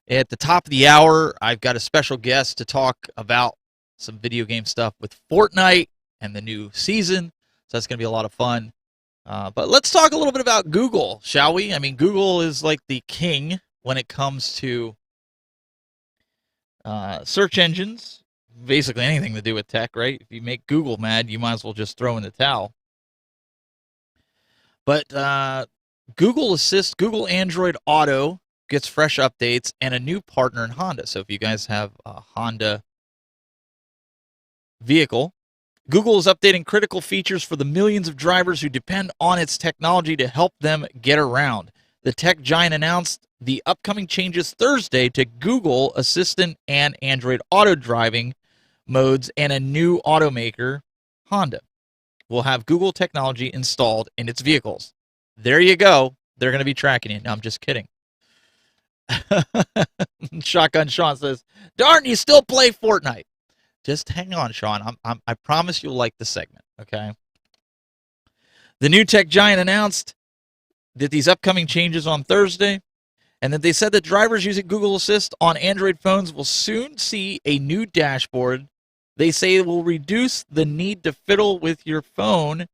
At the top of the hour, I've got a special guest to talk about some video game stuff with Fortnite and the new season. So that's going to be a lot of fun. But let's talk a little bit about Google, shall we? I mean, Google is like the king when it comes to search engines, basically anything to do with tech, right? If you make Google mad, you might as well just throw in the towel. But Google Assist, Google Android Auto gets fresh updates and a new partner in Honda. So if you guys have a Honda vehicle, Google is updating critical features for the millions of drivers who depend on its technology to help them get around. The tech giant announced the upcoming changes Thursday to Google Assistant and Android Auto driving modes, and a new automaker, Honda, will have Google technology installed in its vehicles. There you go. They're going to be tracking you. No, I'm just kidding. Shotgun Sean says, "Darn, you still play Fortnite." Just hang on, Sean. I promise you'll like the segment, okay? The new tech giant announced that these upcoming changes on Thursday, and that they said that drivers using Google Assist on Android phones will soon see a new dashboard. They say it will reduce the need to fiddle with your phone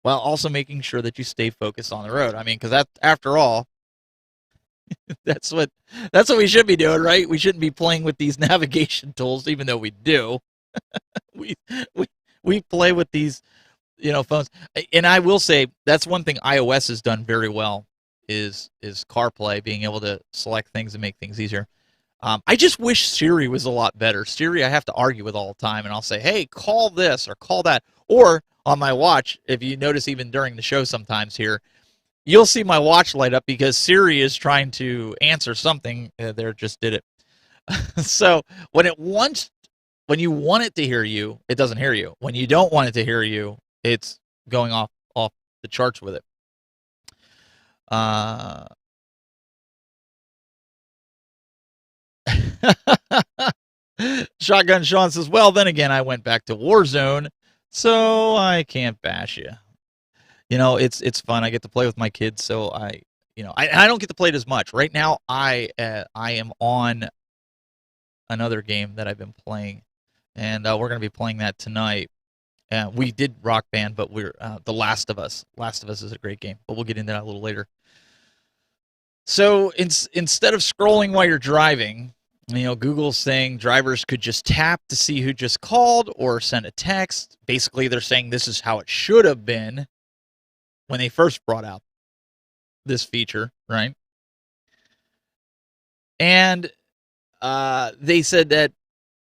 while also making sure that you stay focused on the road. I mean, because that, after all, that's what we should be doing, right? We shouldn't be playing with these navigation tools, even though we do. we play with these, phones. And I will say that's one thing iOS has done very well is CarPlay, being able to select things and make things easier. I just wish Siri was a lot better. Siri, I have to argue with all the time, and I'll say, "Hey, call this or call that," or on my watch. If you notice, even during the show, sometimes here, you'll see my watch light up because Siri is trying to answer something. There, just did it. So when you want it to hear you, it doesn't hear you. When you don't want it to hear you, it's going off the charts with it. Shotgun Sean says, "Well, then again, I went back to Warzone, so I can't bash you. It's fun. I get to play with my kids, so I don't get to play it as much. Right now, I am on another game that I've been playing, and we're going to be playing that tonight. We did Rock Band, but we're The Last of Us. Last of Us is a great game, but we'll get into that a little later. So instead of scrolling while you're driving, Google's saying drivers could just tap to see who just called or send a text. Basically, they're saying this is how it should have been when they first brought out this feature, right? And they said that,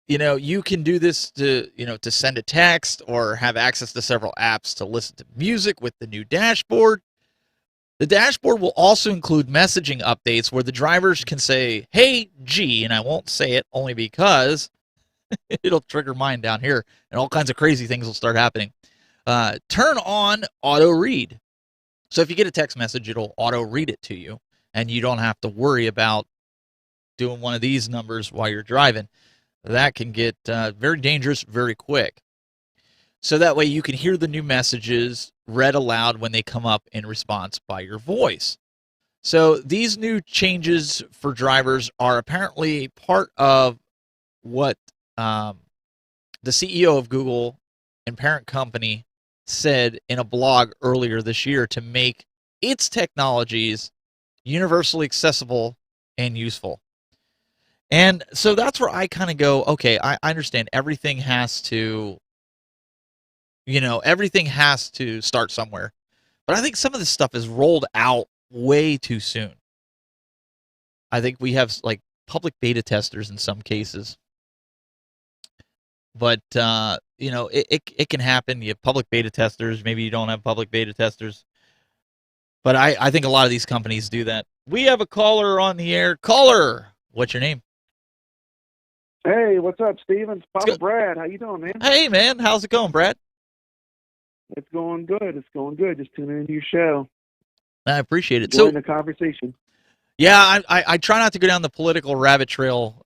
you can do this to send a text or have access to several apps to listen to music with the new dashboard. The dashboard will also include messaging updates where the drivers can say, "Hey, G," and I won't say it only because it'll trigger mine down here, and all kinds of crazy things will start happening. Turn on auto read. So if you get a text message, it'll auto read it to you, and you don't have to worry about doing one of these numbers while you're driving. That can get very dangerous very quick. So that way you can hear the new messages read aloud when they come up in response by your voice. So these new changes for drivers are apparently part of what the CEO of Google and parent company said in a blog earlier this year to make its technologies universally accessible and useful. And so that's where I kind of go, okay, I understand everything has to start somewhere. But I think some of this stuff is rolled out way too soon. I think we have like public beta testers in some cases. But, it can happen. You have public beta testers. Maybe you don't have public beta testers. But I think a lot of these companies do that. We have a caller on the air. Caller, what's your name? Hey, what's up, Steven? It's Papa Brad. How you doing, man? Hey, man. How's it going, Brad? It's going good. It's going good. Just tuning into your show. I appreciate it. Enjoying the conversation. Yeah, I try not to go down the political rabbit trail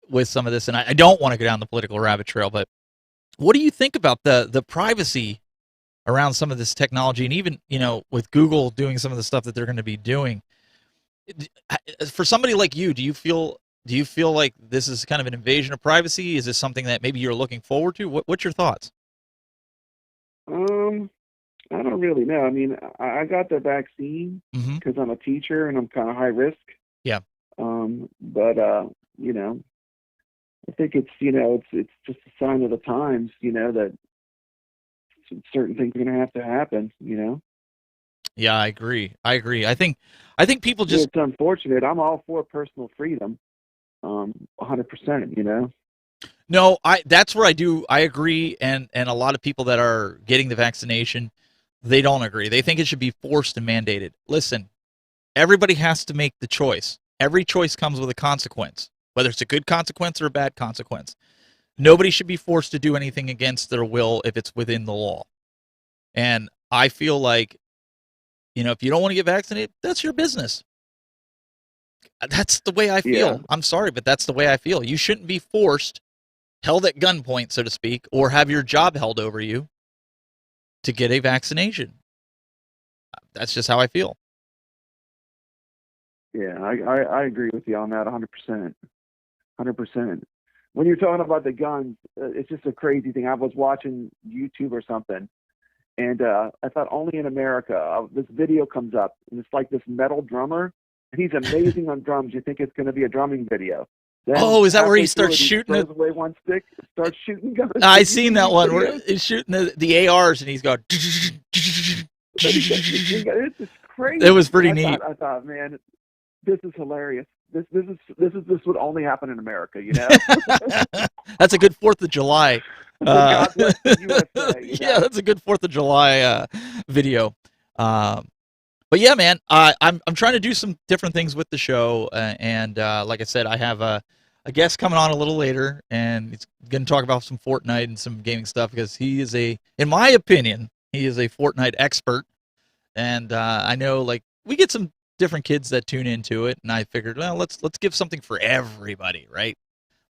with some of this, and I don't want to go down the political rabbit trail, but what do you think about the privacy around some of this technology, and even, with Google doing some of the stuff that they're going to be doing? For somebody like you, do you feel like this is kind of an invasion of privacy? Is this something that maybe you're looking forward to? What's your thoughts? I don't really know. I mean, I got the vaccine Hmm. because I'm a teacher and I'm kind of high risk. Yeah. But you know, I think it's it's just a sign of the times. That certain things are going to happen. Yeah, I agree. I think people Yeah, just it's unfortunate. I'm all for personal freedom, 100%. no. That's where I agree, and a lot of people that are getting the vaccination, they don't agree. They think it should be forced and mandated. Listen, everybody has to make the choice. Every choice comes with a consequence, whether it's a good consequence or a bad consequence. Nobody should be forced to do anything against their will if it's within the law. And I feel like, if you don't want to get vaccinated, that's your business. That's the way I Yeah, feel. I'm sorry, but that's the way I feel. You shouldn't be forced, held at gunpoint, so to speak, or have your job held over you to get a vaccination. That's just how I feel. yeah, I agree with you on that 100%. 100%. When you're talking about the guns, it's just a crazy thing. I was watching YouTube or something, and I thought only in America, this video comes up, and it's like this metal drummer, and he's amazing on drums. You think it's going to be a drumming video. Then Oh, is that where he halfway through starts it, he shooting throws it? away one stick, starts shooting guns. I Have you seen seen that these one where videos? he's shooting the ARs and he's going. Then he gets machine gun. It's just It was crazy. And pretty neat. I thought, man, this is hilarious. This would only happen in America. That's a good 4th of July. God bless the USA. Yeah, that's a good 4th of July video. Um, but yeah, man, I'm trying to do some different things with the show, and like I said, I have a guest coming on a little later, and he's going to talk about some Fortnite and some gaming stuff because he is in my opinion, he is a Fortnite expert, and I know like we get some different kids that tune into it, and I figured, well, let's give something for everybody, right?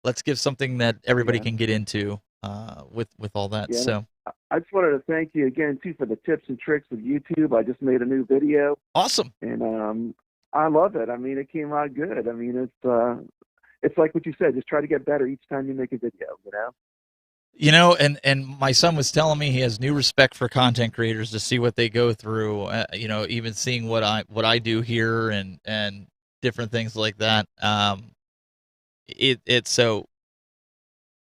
Let's give something that everybody Yeah. can get into with all that. Yeah. So I just wanted to thank you again too for the tips and tricks with YouTube. I just made a new video, awesome. and I love it. I mean, it came out good. I mean, it's like what you said. Just try to get better each time you make a video. And my son was telling me he has new respect for content creators to see what they go through. Even seeing what I do here and different things like that. It's so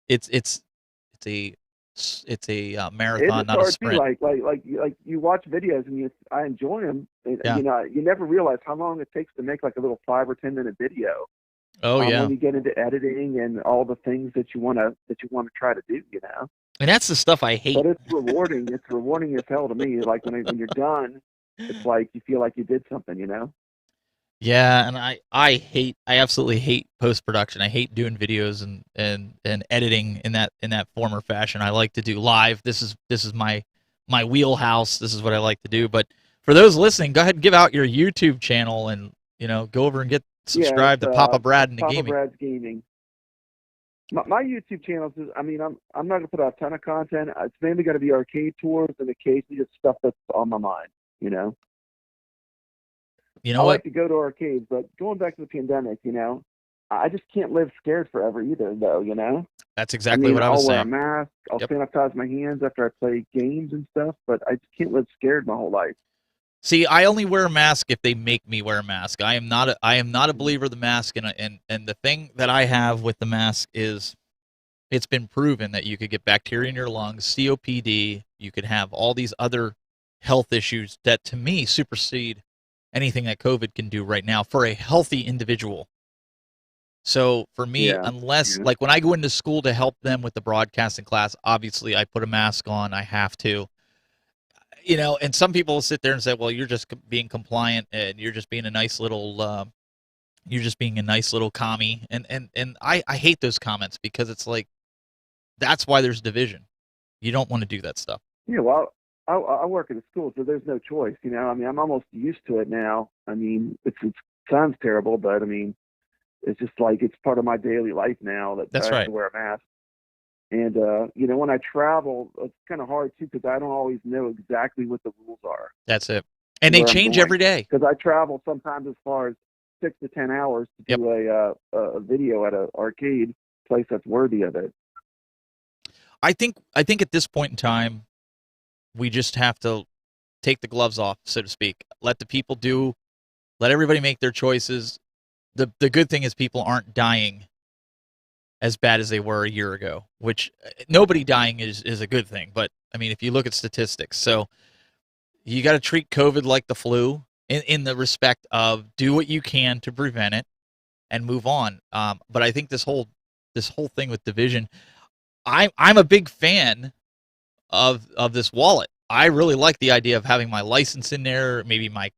it's a And marathon, it's not a hard too. sprint. Like you watch videos and I enjoy them. And, Yeah. you never realize how long it takes to make like a little 5 or 10 minute video. Oh yeah, When you get into editing and all the things that you want to try to do. and that's the stuff I hate. But it's rewarding. It's rewarding as hell to me. Like when you're done, it's like you feel like you did something. Yeah, and I absolutely hate post production. I hate doing videos and editing in that form or fashion. I like to do live. This is my wheelhouse. This is what I like to do. But for those listening, go ahead and give out your YouTube channel and go over and get subscribed to Papa Brad and the Papa Gaming. Brad's Gaming. My YouTube channel is. I mean, I'm not gonna put out a ton of content. It's mainly gonna be arcade tours and occasionally just stuff that's on my mind. You I know what? like to go to arcades, but going back to the pandemic, I just can't live scared forever either, though. That's exactly what I was I'll wear a saying. mask. I'll Yep. sanitize my hands after I play games and stuff, but I just can't live scared my whole life. See, I only wear a mask if they make me wear a mask. I am not a believer of the mask, and the thing that I have with the mask is it's been proven that you could get bacteria in your lungs, COPD, you could have all these other health issues that to me supersede anything that COVID can do right now for a healthy individual. So for me, Yeah. unless Yeah. like when I go into school to help them with the broadcasting class, obviously I put a mask on, I have to. And some people will sit there and say, "Well, you're just being compliant, and you're just being a nice little, commie." And I hate those comments because it's like that's why there's division. You don't want to do that stuff. Yeah, well, I work at a school, so there's no choice. I mean, I'm almost used to it now. I mean, it sounds terrible, but I mean, it's just like it's part of my daily life now that That's I right. have to wear a mask. And when I travel, it's kind of hard too because I don't always know exactly what the rules are. That's it. And they Where I'm change going. every day. Because I travel sometimes as far as 6 to 10 hours to do a video at an arcade place that's worthy of it. I think at this point in time, we just have to take the gloves off, so to speak. Let everybody make their choices. The good thing is people aren't dying as bad as they were a year ago, which nobody dying is a good thing. But I mean, if you look at statistics, so you got to treat COVID like the flu in the respect of do what you can to prevent it and move on. But I think this whole thing with division, I'm a big fan of this wallet. I really like the idea of having my license in there, maybe my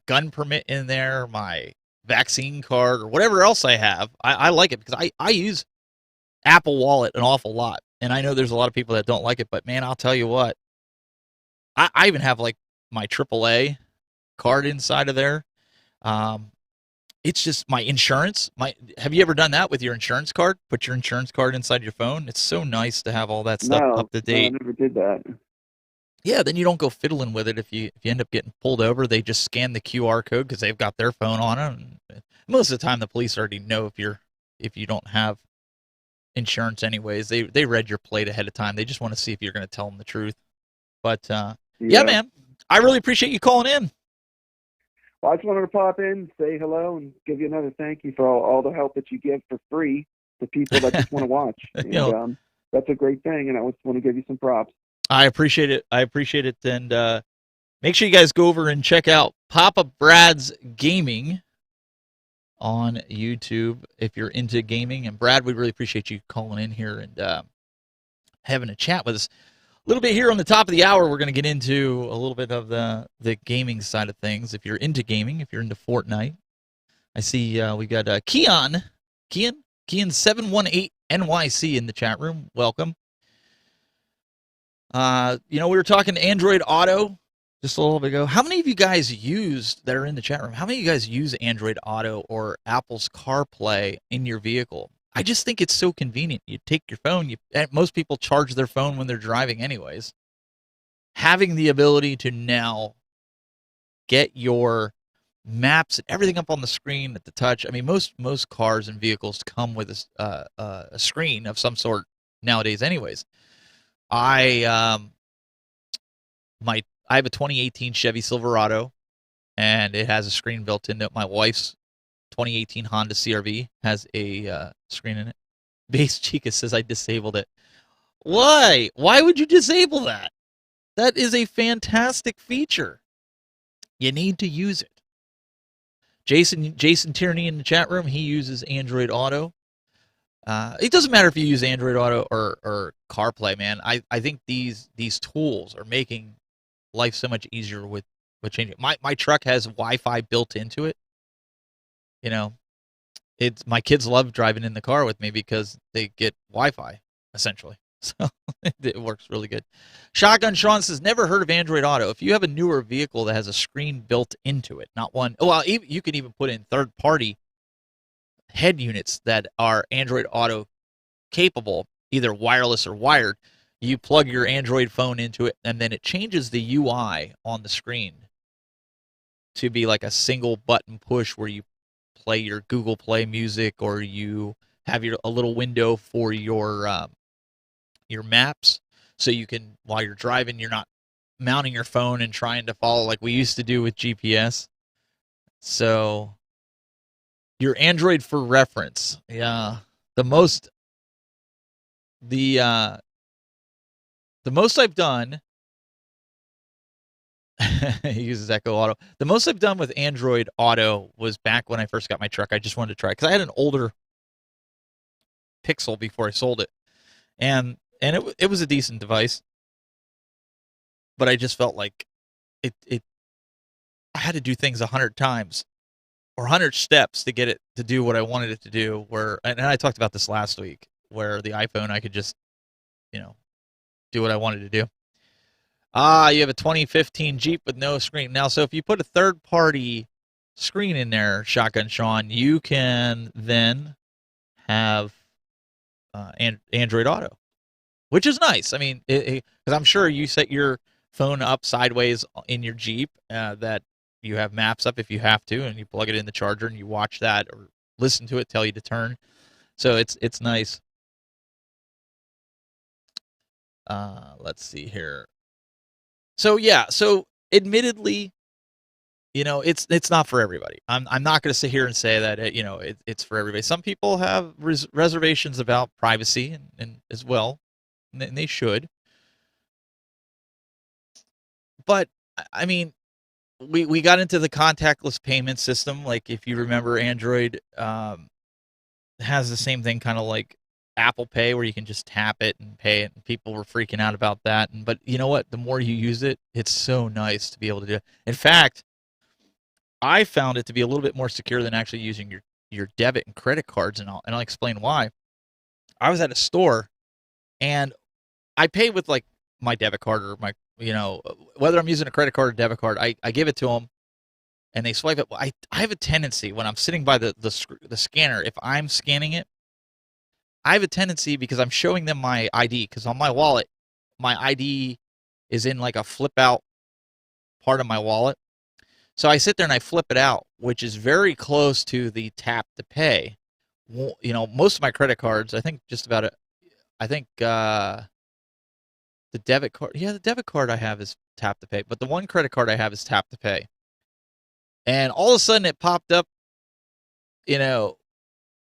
gun permit in there, my vaccine card, or whatever else I have. I like it because I use Apple Wallet an awful lot, and I know there's a lot of people that don't like it, but man, I'll tell you what, I even have like my AAA card inside of there. It's just my insurance. Have you ever done that with your insurance card? Put your insurance card inside your phone. It's so nice to have all that stuff No, up to no, I date. never did that. Yeah, then you don't go fiddling with it. If you end up getting pulled over, they just scan the QR code because they've got their phone on them. And most of the time, the police already know if you don't have insurance anyways. They read your plate ahead of time. They just want to see if you're going to tell them the truth. But yeah, man, I really appreciate you calling in. Well, I just wanted to pop in, say hello, and give you another thank you for all the help that you give for free to people that just want to watch. And that's a great thing, and I just want to give you some props. I appreciate it. And make sure you guys go over and check out Papa Brad's Gaming on YouTube if you're into gaming. And Brad, we really appreciate you calling in here and having a chat with us. A little bit here on the top of the hour, we're going to get into a little bit of the gaming side of things. If you're into gaming, if you're into Fortnite, I see we got Keon 718 NYC in the chat room. Welcome. We were talking Android Auto just a little bit ago. How many of you guys that are in the chat room, how many of you guys use Android Auto or Apple's CarPlay in your vehicle? I just think it's so convenient. You take your phone, most people charge their phone when they're driving anyways. Having the ability to now get your maps and everything up on the screen at the touch. I mean, most cars and vehicles come with a screen of some sort nowadays anyways. I have a 2018 Chevy Silverado, and it has a screen built into it. My wife's 2018 Honda CR-V has a screen in it. Base Chica says I disabled it. Why? Why would you disable that? That is a fantastic feature. You need to use it. Jason Tierney in the chat room, he uses Android Auto. It doesn't matter if you use Android Auto or CarPlay, man. I think these tools are making life so much easier with changing. My truck has Wi-Fi built into it. My kids love driving in the car with me because they get Wi-Fi essentially. So it works really good. Shotgun Sean says, never heard of Android Auto. If you have a newer vehicle that has a screen built into it, not one. Well, you can even put in third-party head units that are Android Auto capable, either wireless or wired. You plug your Android phone into it, and then it changes the UI on the screen to be like a single button push where you play your Google Play music, or you have a little window for your maps, so you can, while you're driving, you're not mounting your phone and trying to follow like we used to do with GPS. So your Android for reference. Yeah. The most I've done he uses Echo Auto. The most I've done with Android Auto was back when I first got my truck. I just wanted to try, because I had an older Pixel before I sold it. And it was a decent device, but I just felt like I had to do things 100 times or 100 steps to get it to do what I wanted it to do. And I talked about this last week, where the iPhone, I could just, do what I wanted to do. You have a 2015 Jeep with no screen. Now, so if you put a third-party screen in there, Shotgun Sean, you can then have Android Auto, which is nice. I mean, because I'm sure you set your phone up sideways in your Jeep, that you have maps up if you have to, and you plug it in the charger and you watch that or listen to it tell you to turn. So it's nice. Let's see here. So yeah, so admittedly, it's not for everybody. I'm not going to sit here and say that it's for everybody. Some people have reservations about privacy and as well, and they should. But I mean, we got into the contactless payment system. Like if you remember, Android has the same thing, kind of like Apple Pay, where you can just tap it and pay it. And people were freaking out about that. But you know what? The more you use it, it's so nice to be able to do it. In fact, I found it to be a little bit more secure than actually using your debit and credit cards, and I'll explain why. I was at a store, and I pay with like my debit card or my whether I'm using a credit card or debit card. I give it to them, and they swipe it. I have a tendency when I'm sitting by the scanner, if I'm scanning it, I have a tendency, because I'm showing them my ID, because on my wallet, my ID is in like a flip out part of my wallet. So I sit there and I flip it out, which is very close to the tap to pay. Most of my credit cards, I think just about it. I think the debit card, the debit card I have is tap to pay, but the one credit card I have is tap to pay. And all of a sudden it popped up,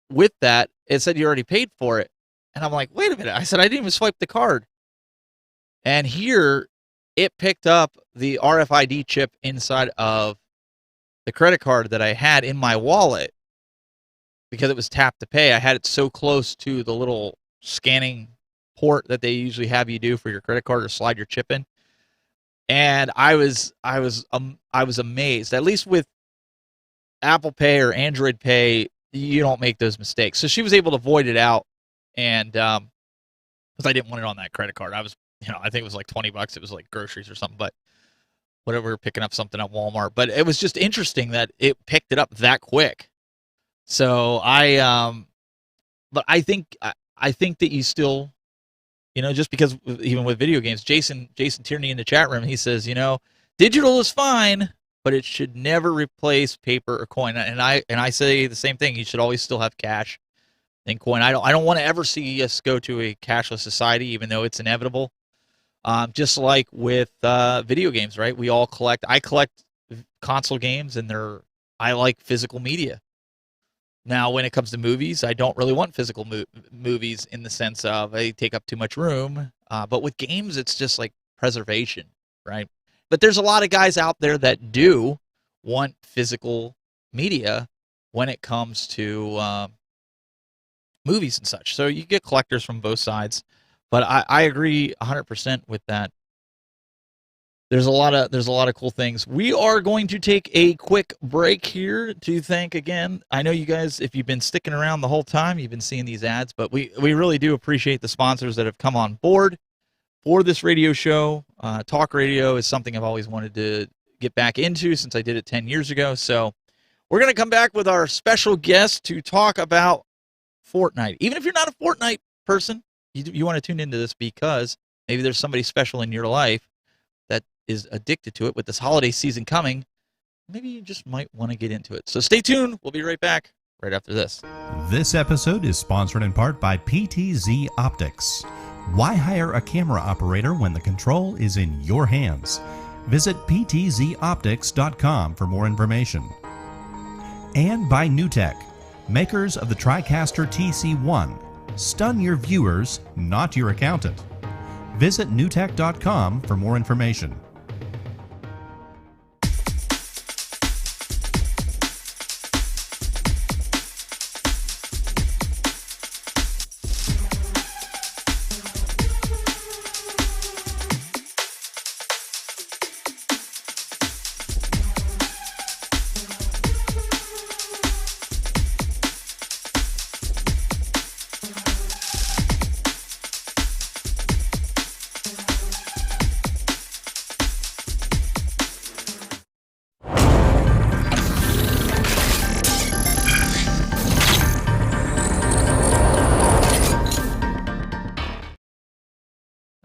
with that, it said you already paid for it. And I'm like, wait a minute. I said, I didn't even swipe the card. And here it picked up the RFID chip inside of the credit card that I had in my wallet, because it was tap to pay. I had it so close to the little scanning port that they usually have you do for your credit card or slide your chip in. And I was amazed. At least with Apple Pay or Android Pay, you don't make those mistakes. So she was able to void it out, and because I didn't want it on that credit card. I was, I think it was like $20. It was like groceries or something, but whatever, we were picking up something at Walmart. But it was just interesting that it picked it up that quick. So but I think that you still, just because even with video games, Jason Tierney in the chat room, he says, digital is fine, but it should never replace paper or coin. And I say the same thing. You should always still have cash and coin. I don't want to ever see us go to a cashless society, even though it's inevitable. Just like with video games, right? We all collect. I collect console games, and I like physical media. Now, when it comes to movies, I don't really want physical movies in the sense of they take up too much room. But with games, it's just like preservation, right? But there's a lot of guys out there that do want physical media when it comes to movies and such. So you get collectors from both sides. But I agree 100% with that. There's a lot of cool things. We are going to take a quick break here to thank again. I know you guys, if you've been sticking around the whole time, you've been seeing these ads, but we really do appreciate the sponsors that have come on board for this radio show. Talk radio is something I've always wanted to get back into since I did it 10 years ago. So we're going to come back with our special guest to talk about Fortnite. Even if you're not a Fortnite person, you want to tune into this because maybe there's somebody special in your life that is addicted to it. With this holiday season coming, maybe you just might want to get into it. So stay tuned. We'll be right back right after this. This episode is sponsored in part by PTZ Optics. Why hire a camera operator when the control is in your hands? Visit ptzoptics.com for more information. And by NewTek, makers of the TriCaster TC1. Stun your viewers, not your accountant. Visit newtek.com for more information.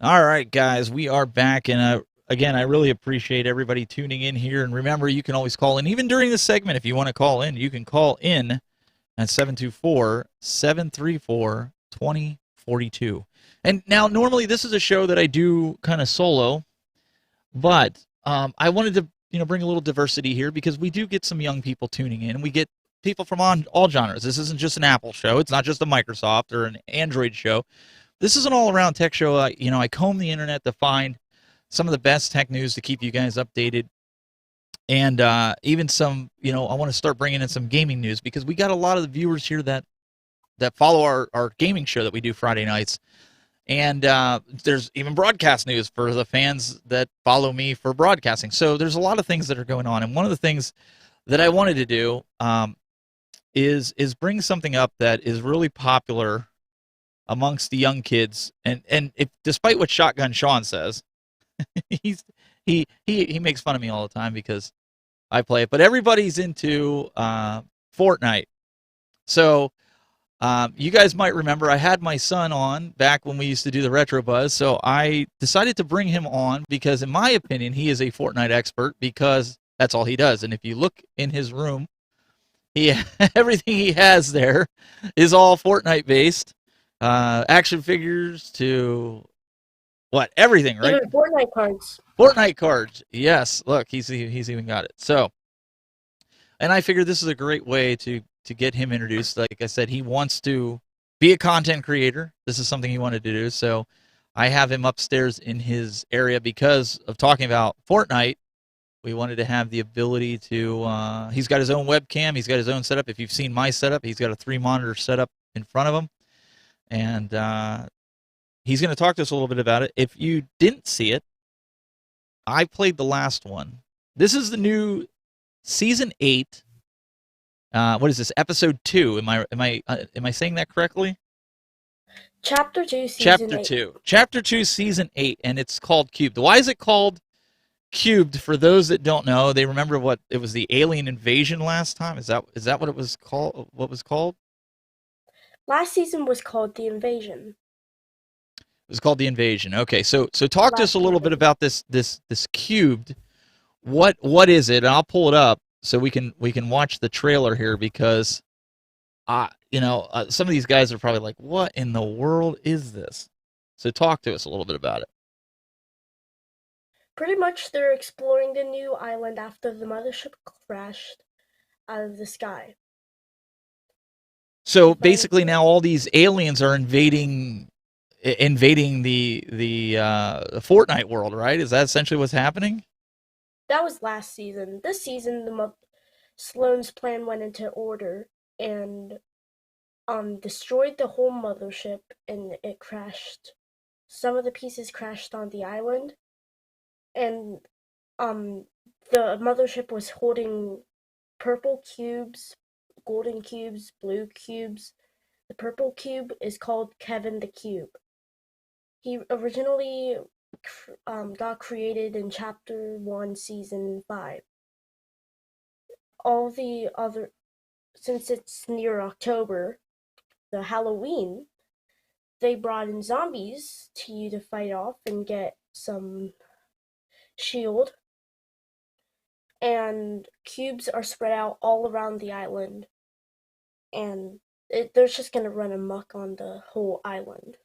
All right, guys, we are back, and again, I really appreciate everybody tuning in here. And remember, you can always call in, even during the segment. If you want to call in, you can call in at 724-734-2042. And now, normally, this is a show that I do kind of solo, but I wanted to bring a little diversity here because we do get some young people tuning in. We get people from all genres. This isn't just an Apple show. It's not just a Microsoft or an Android show. This is an all-around tech show. I comb the internet to find some of the best tech news to keep you guys updated, and even some. I want to start bringing in some gaming news because we got a lot of the viewers here that follow our gaming show that we do Friday nights. And there's even broadcast news for the fans that follow me for broadcasting. So there's a lot of things that are going on. And one of the things that I wanted to do is bring something up that is really popular amongst the young kids. And if, despite what Shotgun Sean says, he makes fun of me all the time because I play it. But everybody's into Fortnite. So you guys might remember I had my son on back when we used to do the Retro Buzz, so I decided to bring him on because, in my opinion, he is a Fortnite expert because that's all he does. And if you look in his room, everything he has there is all Fortnite based, action figures to everything, right? Even Fortnite cards. Fortnite cards, yes. Look, he's even got it. So, and I figured this is a great way to get him introduced. Like I said, he wants to be a content creator. This is something he wanted to do. So I have him upstairs in his area because of talking about Fortnite. We wanted to have the ability to, he's got his own webcam. He's got his own setup. If you've seen my setup, he's got a 3-monitor setup in front of him. And he's going to talk to us a little bit about it. If you didn't see it, I played the last one. This is the new Season 8. What is this? Episode 2. Am I saying that correctly? Chapter 2, Season 8. Chapter 2. Chapter 2, Season 8, and it's called Cubed. Why is it called Cubed? For those that don't know, they remember what it was, the alien invasion last time. Is that what it was called? What was called? Last season was called The Invasion. It was called The Invasion. Okay, so talk to us a little bit about this Cubed. What is it? And I'll pull it up so we can watch the trailer here because some of these guys are probably like, what in the world is this? So talk to us a little bit about it. Pretty much they're exploring the new island after the mothership crashed out of the sky. So basically now all these aliens are invading the Fortnite world, right? Is that essentially what's happening? That was last season. This season, Sloane's plan went into order and destroyed the whole mothership, and it crashed. Some of the pieces crashed on the island, and the mothership was holding purple cubes, golden cubes, blue cubes. The purple cube is called Kevin the Cube. He originally got created in Chapter 1, Season 5. All the other, since it's near October, the Halloween, they brought in zombies to you to fight off and get some shield. And cubes are spread out all around the island. And they're just going to run amok on the whole island.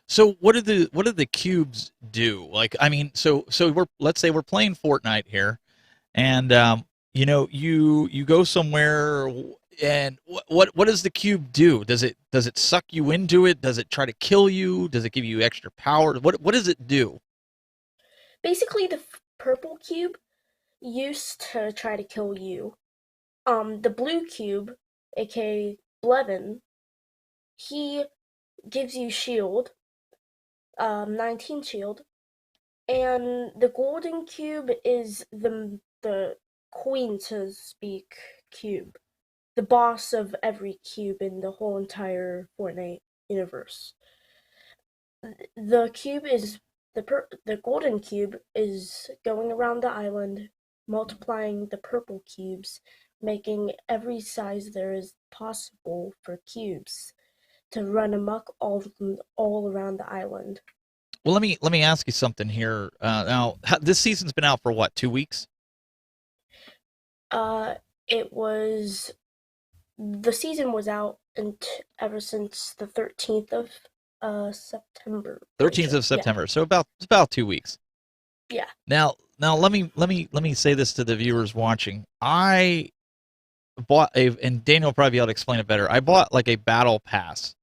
So what do the cubes do? Like, I mean, so let's say we're playing Fortnite here, and you go somewhere, and what does the cube do? Does it suck you into it? Does it try to kill you? Does it give you extra power? What does it do? Basically, the purple cube used to try to kill you. The blue cube, aka Blevin, he gives you shield. 19 shield, and the golden cube is the queen, so to speak, cube, the boss of every cube in the whole entire Fortnite universe. The cube is the golden cube is going around the island, multiplying the purple cubes, making every size there is possible for cubes to run amok all around the island. Well, let me ask you something here. Now, this season's been out for what, 2 weeks? The season was out ever since the 13th of September. 13th of September. Yeah. So about 2 weeks. Yeah. Now Now let me say this to the viewers watching. I bought a, and Daniel will probably be able to explain it better. I bought like a battle pass,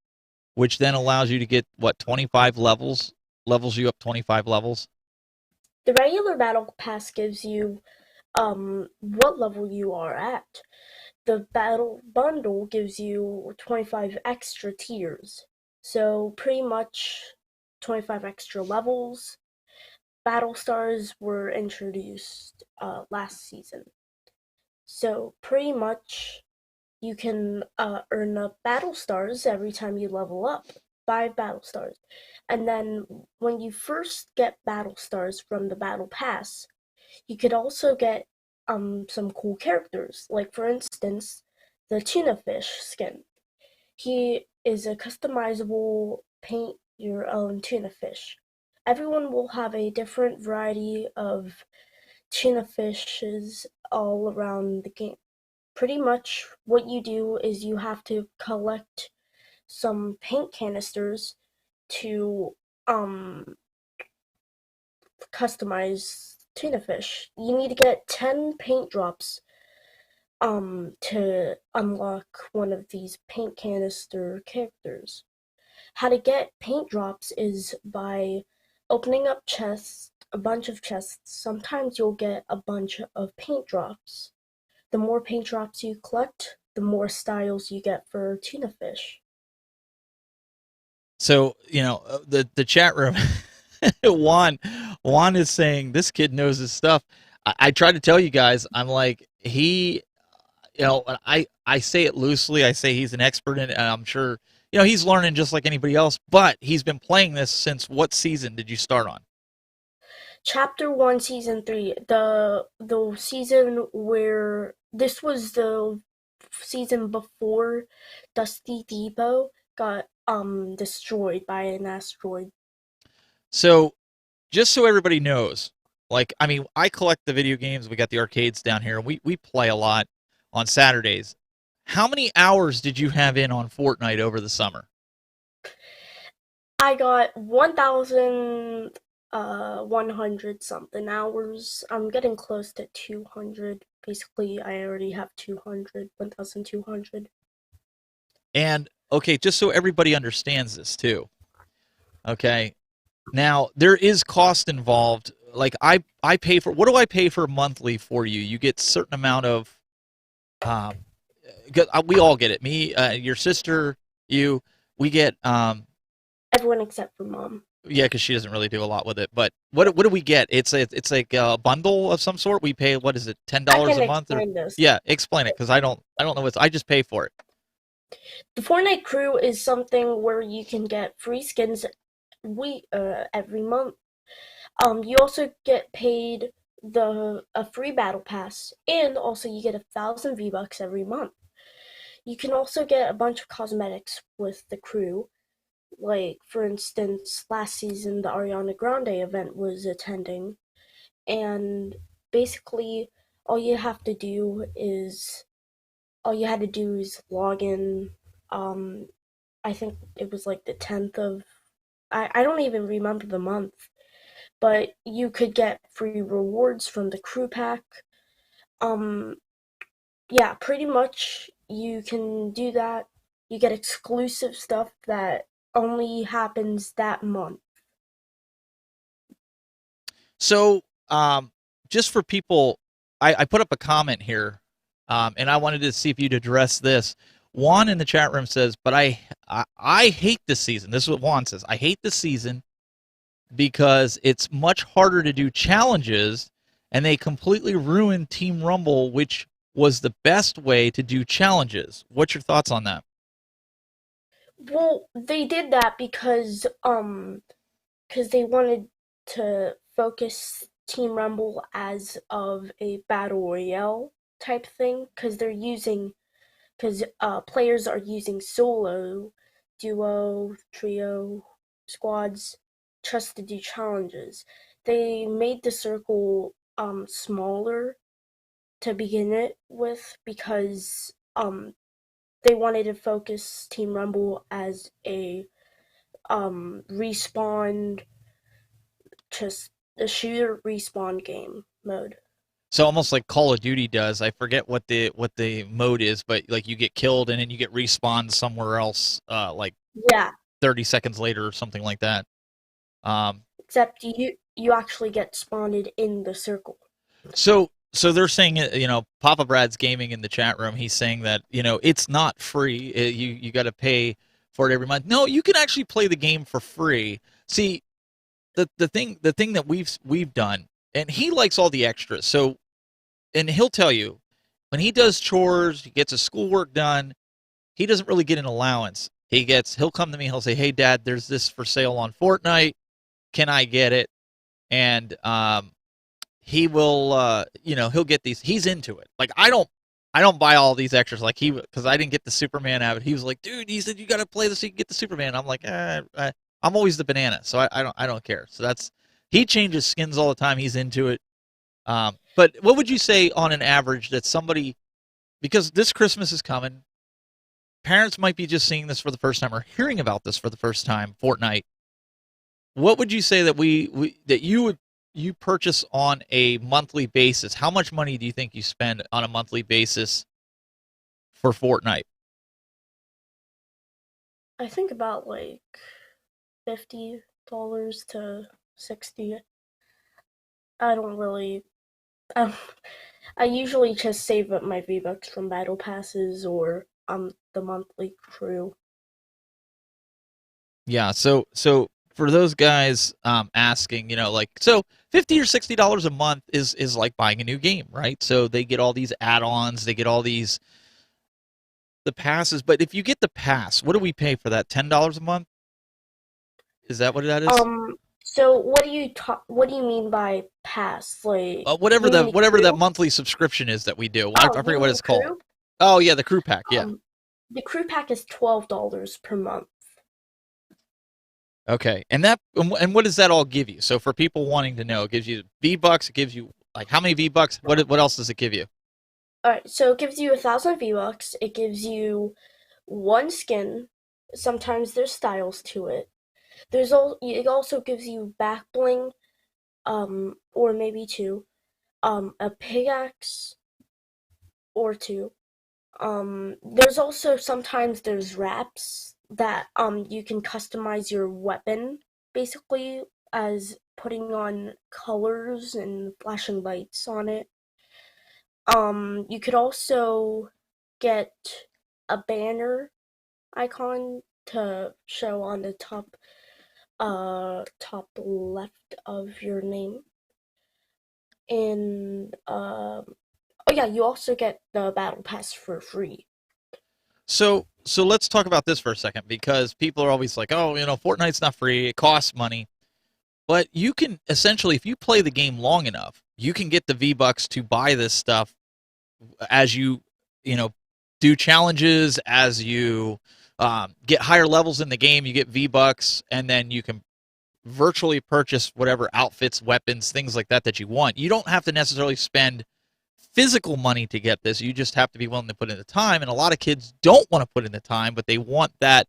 which then allows you to get what 25 levels you up 25 levels. The regular battle pass gives you what level you are at. The battle bundle gives you 25 extra tiers. So pretty much 25 extra levels. Battle stars were introduced last season. So pretty much you can earn up battle stars every time you level up. 5 battle stars. And then when you first get battle stars from the battle pass, you could also get some cool characters. Like for instance, the tuna fish skin. He is a customizable paint your own tuna fish. Everyone will have a different variety of tuna fishes all around the game. Pretty much what you do is you have to collect some paint canisters to um customize tuna fish. You need to get 10 paint drops to unlock one of these paint canister characters. How to get paint drops is by opening up chests, a bunch of chests. Sometimes you'll get a bunch of paint drops. The more paint drops you collect, the more styles you get for tuna fish. So the chat room, Juan Juan is saying this kid knows his stuff. I try to tell you guys, I'm like he, I say it loosely. I say he's an expert in it, and I'm sure he's learning just like anybody else. But he's been playing this since what season did you start on? Chapter 1, Season 3, the season where this was the season before Dusty Depot got destroyed by an asteroid. So just so everybody knows, like I mean, I collect the video games. We got the arcades down here, and we play a lot on Saturdays. How many hours did you have in on Fortnite over the summer? I got 1,100 something hours. I'm getting close to 200. Basically, I already have 200, 1,200. And okay, just so everybody understands this too. Okay, now there is cost involved. Like I pay for, what do I pay for monthly for you? You get certain amount of um, we all get it. Me, your sister, you, we get Everyone except for mom. yeah, because she doesn't really do a lot with it. But what do we get? It's like a bundle of some sort. We pay, what is it, $10 I can a month or explain this. yeah? Explain it because I don't know what I just pay for it. The Fortnite Crew is something where you can get free skins every month. You also get paid a free battle pass, and also you get 1,000 V-Bucks every month. You can also get a bunch of cosmetics with the crew. Like for instance, last season the Ariana Grande event was attending, and basically all you have to do is all you had to do is log in. Um, I think it was like the 10th of I don't even remember the month, but you could get free rewards from the crew pack. Um, yeah, pretty much you can do that. You get exclusive stuff that only happens that month. So just for people, I put up a comment here, and I wanted to see if you'd address this. Juan in the chat room says, "But I hate this season." This is what Juan says. I hate the season because it's much harder to do challenges, and they completely ruined Team Rumble, which was the best way to do challenges. What's your thoughts on that? Well, they did that because they wanted to focus Team Rumble as of a battle royale type thing because players are using solo, duo, trio, squads just to do challenges. They made the circle smaller to begin it with because they wanted to focus Team Rumble as a respawn, just a shooter respawn game. mode. So almost like Call of Duty does. I forget what the mode is, but like you get killed and then you get respawned somewhere else, like Yeah, 30 seconds later or something like that. except you actually get spawned in the circle. So they're saying, Papa Brad's gaming in the chat room. He's saying that it's not free. You got to pay for it every month. No, you can actually play the game for free. See, the thing that we've done, and he likes all the extras. So, and he'll tell you when he does chores, he gets his schoolwork done. He doesn't really get an allowance. He'll come to me. He'll say, "Hey, Dad, there's this for sale on Fortnite. Can I get it?" And he will, he'll get these. He's into it. Like I don't buy all these extras. Like because I didn't get the Superman habit. He was like, "Dude," he said, "you got to play this so you can get the Superman." I'm like, I'm always the banana, so I don't care. So he changes skins all the time. He's into it. But what would you say on an average that somebody, because this Christmas is coming, parents might be just seeing this for the first time or hearing about this for the first time, Fortnite. What would you say that that you purchase on a monthly basis? How much money do you think you spend on a monthly basis for Fortnite? I think about like $50 to $60. I don't really. I usually just save up my V-Bucks from battle passes or the monthly crew. Yeah, so for those guys asking, so $50 or $60 a month is like buying a new game, right? So they get all these add-ons, they get all the passes. But if you get the pass, what do we pay for that? $10 a month? Is that what that is? So what do you mean by pass? Like Whatever Unity that Crew? monthly subscription is that we do. Oh, I forget what Unity it's called. Crew? Oh yeah, the crew pack. Yeah. The crew pack is $12 per month. Okay, and what does that all give you? So for people wanting to know, it gives you V-Bucks. It gives you like how many V-Bucks? What else does it give you? Alright, so it gives you 1,000 V-Bucks. It gives you one skin. Sometimes there's styles to it. It also gives you back bling, or maybe two, a pickaxe or two. There's also sometimes there's wraps that you can customize your weapon basically as putting on colors and flashing lights on it. You could also get a banner icon to show on the top left of your name. And oh yeah, you also get the battle pass for free. So let's talk about this for a second because people are always like, oh, Fortnite's not free. It costs money. But you can essentially, if you play the game long enough, you can get the V-Bucks to buy this stuff as you do challenges, as you get higher levels in the game, you get V-Bucks, and then you can virtually purchase whatever outfits, weapons, things like that you want. You don't have to necessarily spend physical money to get this. You just have to be willing to put in the time, and a lot of kids don't want to put in the time, but they want that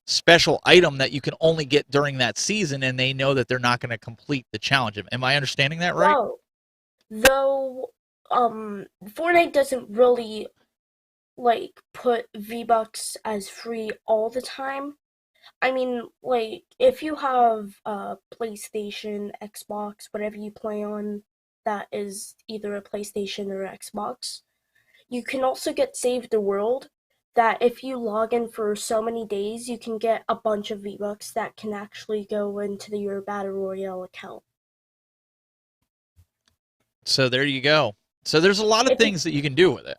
special item that you can only get during that season, and they know that they're not going to complete the challenge. Am I understanding that right? Though Fortnite doesn't really like put V-Bucks as free all the time. I mean, like if you have a PlayStation, Xbox, whatever you play on that is either a PlayStation or Xbox, you can also get Save the World, that if you log in for so many days, you can get a bunch of V-Bucks that can actually go into your Battle Royale account. So there you go. So there's a lot of things that you can do with it.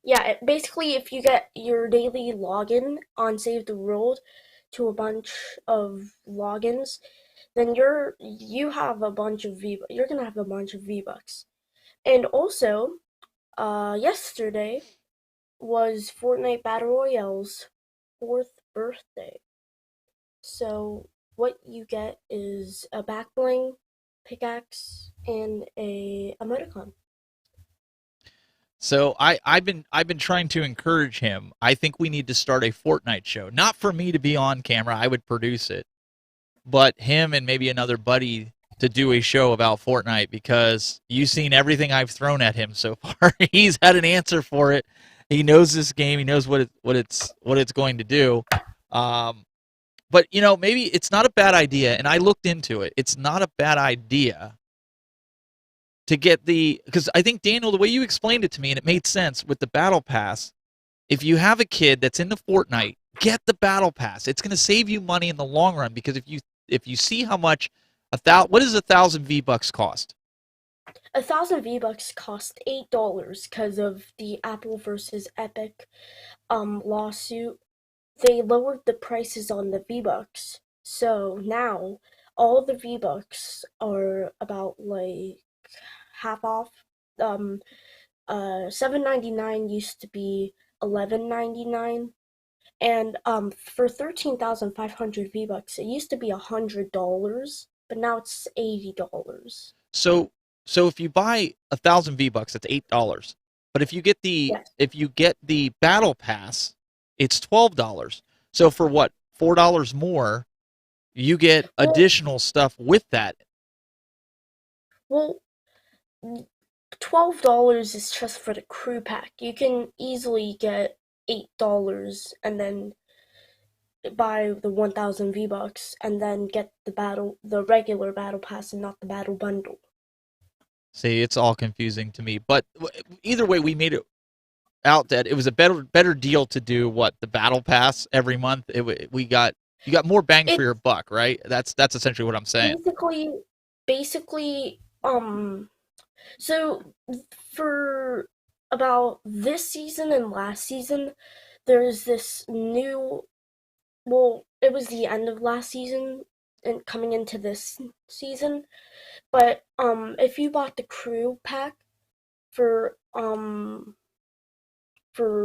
Yeah, basically, if you get your daily login on Save the World to a bunch of logins, then you're gonna have a bunch of V-Bucks. And also, yesterday was Fortnite Battle Royale's 4th birthday. So what you get is a back bling, pickaxe, and a emoticon. So I've been trying to encourage him. I think we need to start a Fortnite show. Not for me to be on camera, I would produce it. But him and maybe another buddy to do a show about Fortnite because you've seen everything I've thrown at him so far. He's had an answer for it. He knows this game. He knows what it's going to do. But maybe it's not a bad idea. And I looked into it. It's not a bad idea to get because I think Daniel, the way you explained it to me, and it made sense with the battle pass. If you have a kid that's into Fortnite, get the battle pass. It's going to save you money in the long run because if you see how much what does 1,000 V-Bucks cost? 1,000 V-Bucks cost $8 because of the Apple versus Epic lawsuit. They lowered the prices on the V-Bucks. So now all the V-Bucks are about like half off. $7.99 used to be $11.99. And for 13,500 V-Bucks, it used to be $100, but now it's $80. So if you buy 1,000 V-Bucks, that's $8. But if you get the battle pass, it's $12. So for what, $4 more, you get additional stuff with that. Well, $12 is just for the crew pack. You can easily get $8 and then buy the 1,000 V-Bucks and then get the regular battle pass and not the battle bundle. See, it's all confusing to me. But either way, we made it out that it was a better deal to do the battle pass every month. You got more bang for your buck, right? That's essentially what I'm saying. Basically, so for about this season and last season, there's this new. Well, it was the end of last season and coming into this season, but if you bought the crew pack for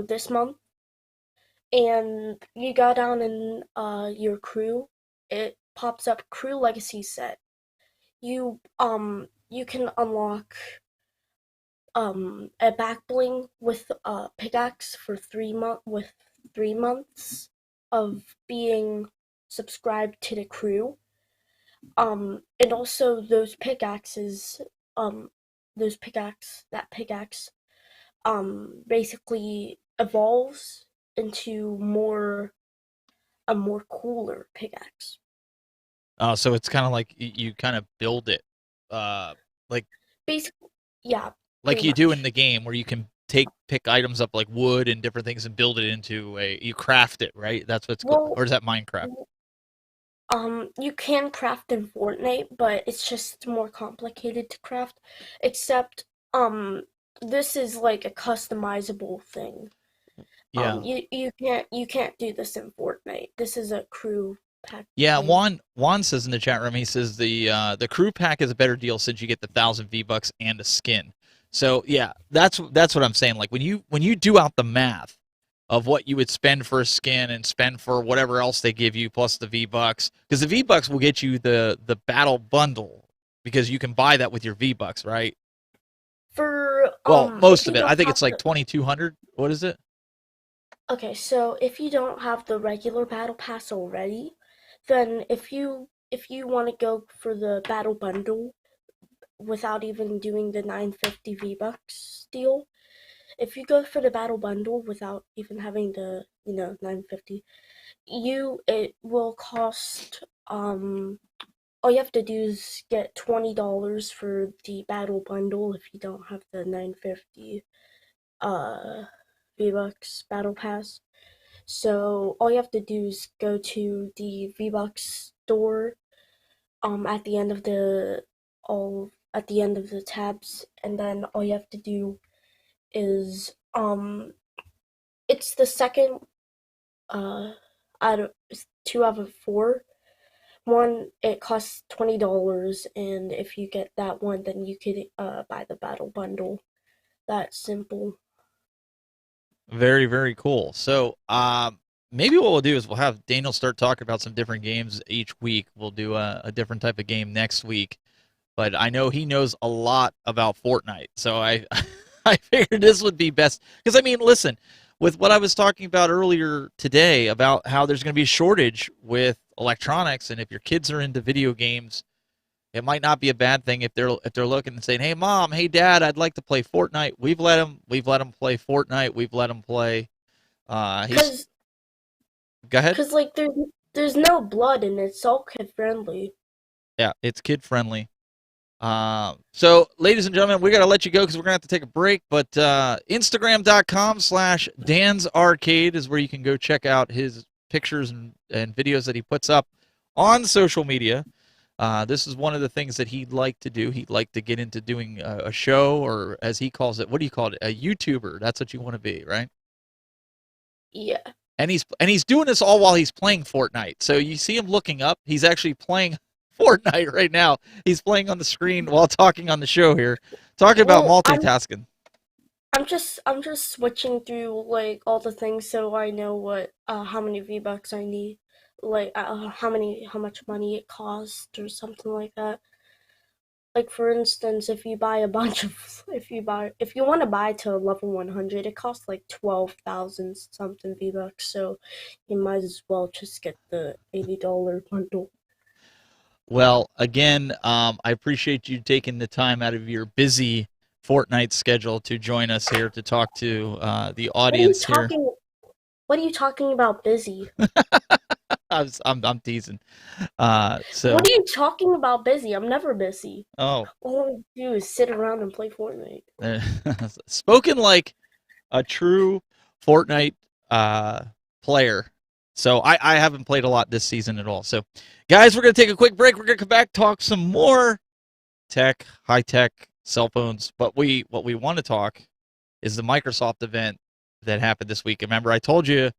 this month and you got down in your crew, it pops up crew legacy set. You can unlock a back bling with a pickaxe for 3 months of being subscribed to the crew. And also those pickaxes basically evolves into a more cooler pickaxe. So it's kind of like you kind of build it, like basically, yeah, like you do in the game where you can pick items up like wood and different things and build it into you craft it, right? That's what's called, or is that Minecraft? You can craft in Fortnite, but it's just more complicated to craft. Except, this is like a customizable thing. Yeah. You can't do this in Fortnite. This is a crew pack. Yeah, thing. Juan says in the chat room, he says the crew pack is a better deal since you get the 1,000 V-Bucks and a skin. So yeah, that's what I'm saying. Like when you do out the math of what you would spend for a skin and spend for whatever else they give you plus the V-Bucks, because the V-Bucks will get you the battle bundle because you can buy that with your V-Bucks, right? For most of it. I think it's like 2,200. What is it? Okay, so if you don't have the regular battle pass already, then if you want to go for the battle bundle without even doing the 950 V-Bucks deal, if you go for the battle bundle without even having the 950, it will cost all you have to do is get $20 for the battle bundle if you don't have the 950 V-Bucks battle pass. So all you have to do is go to the V-Bucks store at the end of the tabs, and then all you have to do is it's the second it's 2 out of 4. One, it costs $20, and if you get that one, then you could buy the battle bundle. That's simple. Very, very cool. So maybe what we'll do is we'll have Daniel start talking about some different games each week. We'll do a different type of game next week. But I know he knows a lot about Fortnite, so I figured this would be best. Because, I mean, listen, with what I was talking about earlier today about how there's going to be a shortage with electronics, and if your kids are into video games, it might not be a bad thing if they're looking and saying, "Hey, mom, hey, dad, I'd like to play Fortnite." We've let him play Fortnite. We've let him play. He's Cause, Go ahead. cause like there's no blood and it's all kid friendly. Yeah, it's kid friendly. So, ladies and gentlemen, we got to let you go because we're going to have to take a break. But Instagram.com/Dan's Arcade is where you can go check out his pictures and videos that he puts up on social media. This is one of the things that he'd like to do. He'd like to get into doing a show, or as he calls it, what do you call it? A YouTuber. That's what you want to be, right? Yeah. And he's doing this all while he's playing Fortnite. So you see him looking up. He's actually playing Fortnite right now. He's playing on the screen while talking on the show here, talking about Well, multitasking. I'm just switching through like all the things so I know what how many V-Bucks I need, like how much money it costs or something like that. Like for instance, if you buy a bunch of if you want to buy to level 100, it costs like 12,000 something V-Bucks. So you might as well just get the $80 bundle. Well, again, I appreciate you taking the time out of your busy Fortnite schedule to join us here to talk to the audience here. What are you talking about busy? I'm teasing. So. What are you talking about busy? I'm never busy. Oh. All I do is sit around and play Fortnite. Spoken like a true Fortnite player. So I haven't played a lot this season at all. So, guys, we're going to take a quick break. We're going to come back, talk some more tech, high-tech cell phones. But what we want to talk is the Microsoft event that happened this week. Remember, I told you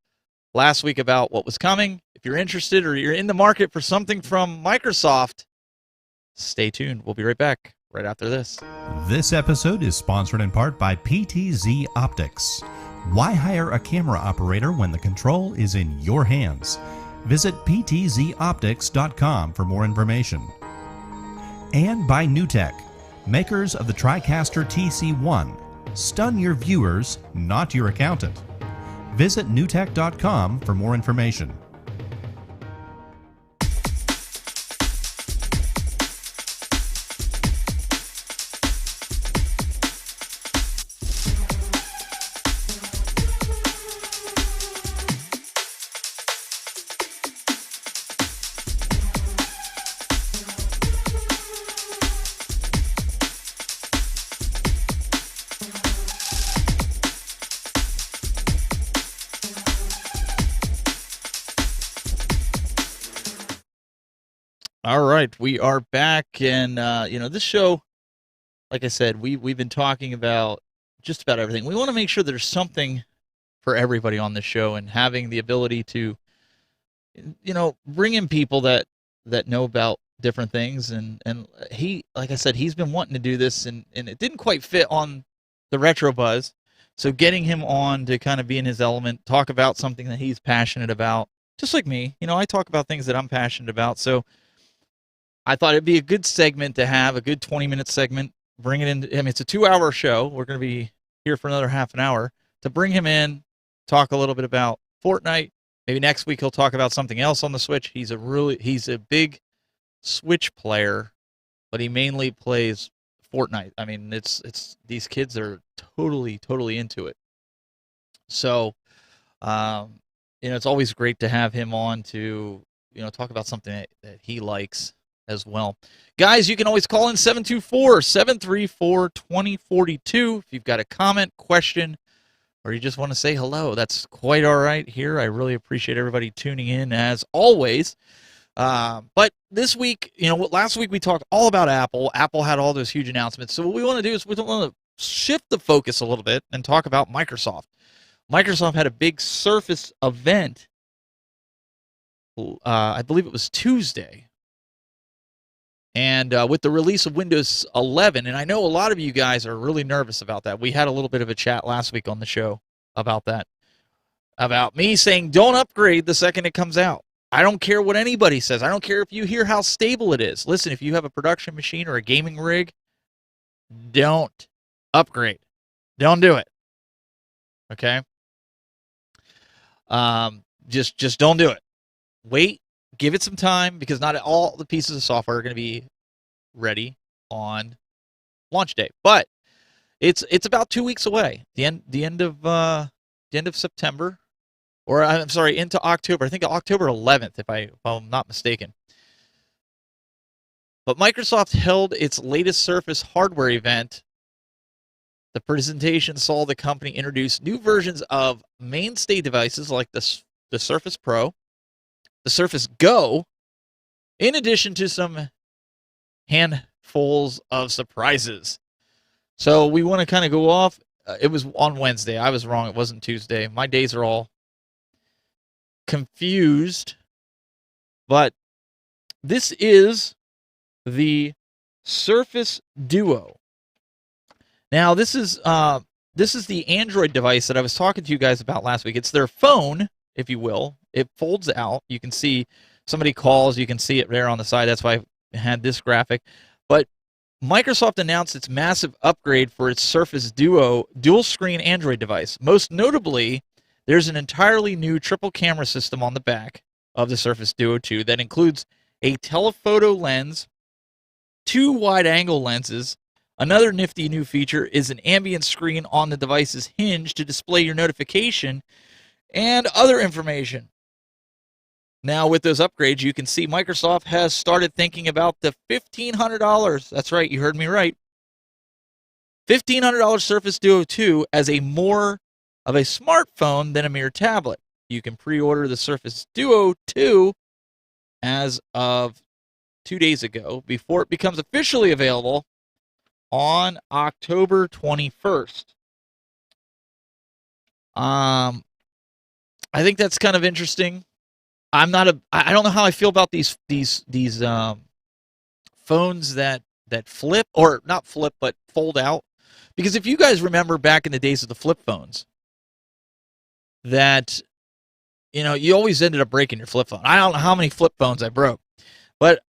last week about what was coming. If you're interested or you're in the market for something from Microsoft, stay tuned. We'll be right back right after this. This episode is sponsored in part by PTZ Optics. Why hire a camera operator when the control is in your hands? Visit ptzoptics.com for more information. And by NewTek, makers of the TriCaster TC1. Stun your viewers, not your accountant. Visit newtek.com for more information. All right, we are back, and this show, like I said, we've been talking about just about everything. We want to make sure there's something for everybody on this show, and having the ability to, bring in people that know about different things. And he, like I said, he's been wanting to do this, and it didn't quite fit on the Retro Buzz. So getting him on to kind of be in his element, talk about something that he's passionate about, just like me. I talk about things that I'm passionate about. So I thought it'd be a good segment to have, a good 20-minute segment. Bring it in. I mean, it's a 2-hour show. We're going to be here for another half an hour to bring him in, talk a little bit about Fortnite. Maybe next week he'll talk about something else on the Switch. He's a big Switch player, but he mainly plays Fortnite. I mean, it's these kids are totally into it. So, it's always great to have him on to, talk about something that he likes as well. Guys, you can always call in 724-734-2042 if you've got a comment, question, or you just want to say hello. That's quite all right here. I really appreciate everybody tuning in as always. But this week, last week we talked all about Apple. Apple had all those huge announcements. So what we want to do is we want to shift the focus a little bit and talk about Microsoft. Microsoft had a big Surface event. I believe it was Tuesday. And with the release of Windows 11, and I know a lot of you guys are really nervous about that. We had a little bit of a chat last week on the show about that. About me saying don't upgrade the second it comes out. I don't care what anybody says. I don't care if you hear how stable it is. Listen, if you have a production machine or a gaming rig, don't upgrade. Don't do it. Okay? Just don't do it. Wait, give it some time, because not all the pieces of software are going to be ready on launch day. But it's about 2 weeks away. The end of September, or I'm sorry, into October. I think October 11th, if I'm not mistaken. But Microsoft held its latest Surface hardware event. The presentation saw the company introduce new versions of mainstay devices like the Surface Pro, the Surface Go, in addition to some handfuls of surprises. So we want to kind of go off. It was on Wednesday. I was wrong. It wasn't Tuesday. My days are all confused. But this is the Surface Duo. Now, this is the Android device that I was talking to you guys about last week. It's their phone, if you will. It folds out. You can see somebody calls. You can see it there on the side. That's why I had this graphic. But Microsoft announced its massive upgrade for its Surface Duo dual-screen Android device. Most notably, there's an entirely new triple camera system on the back of the Surface Duo 2 that includes a telephoto lens, 2 wide-angle lenses. Another nifty new feature is an ambient screen on the device's hinge to display your notification and other information. Now, with those upgrades, you can see Microsoft has started thinking about the $1,500. That's right, you heard me right. $1,500 Surface Duo 2 as a more of a smartphone than a mere tablet. You can pre-order the Surface Duo 2 as of 2 days ago before it becomes officially available on October 21st. I think that's kind of interesting. I don't know how I feel about these phones that flip, or not flip but fold out, because if you guys remember back in the days of the flip phones, that you always ended up breaking your flip phone. I don't know how many flip phones I broke, but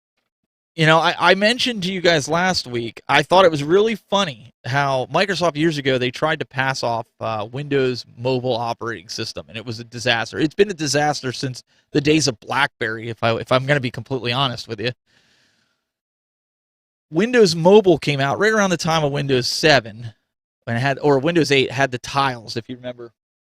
I mentioned to you guys last week, I thought it was really funny how Microsoft years ago, they tried to pass off Windows mobile operating system, and it was a disaster. It's been a disaster since the days of BlackBerry, if I'm going to be completely honest with you. Windows Mobile came out right around the time of Windows 7, or Windows 8 had the tiles, if you remember.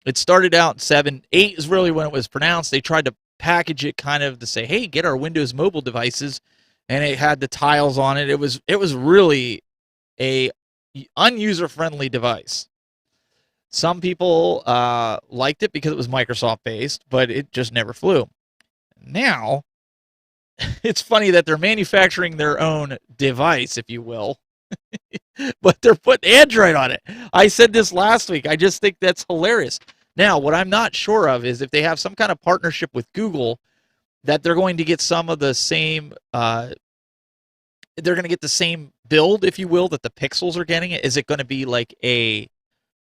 It started out in 7. 8 is really when it was pronounced. They tried to package it kind of to say, hey, get our Windows Mobile devices. And it had the tiles on it. It was really a unuser-friendly device. Some people liked it because it was Microsoft-based, but it just never flew. Now, it's funny that they're manufacturing their own device, if you will, but they're putting Android on it. I said this last week. I just think that's hilarious. Now, what I'm not sure of is if they have some kind of partnership with Google, that they're going to get some of the same, they're going to get the same build, if you will, that the Pixels are getting. Is it going to be like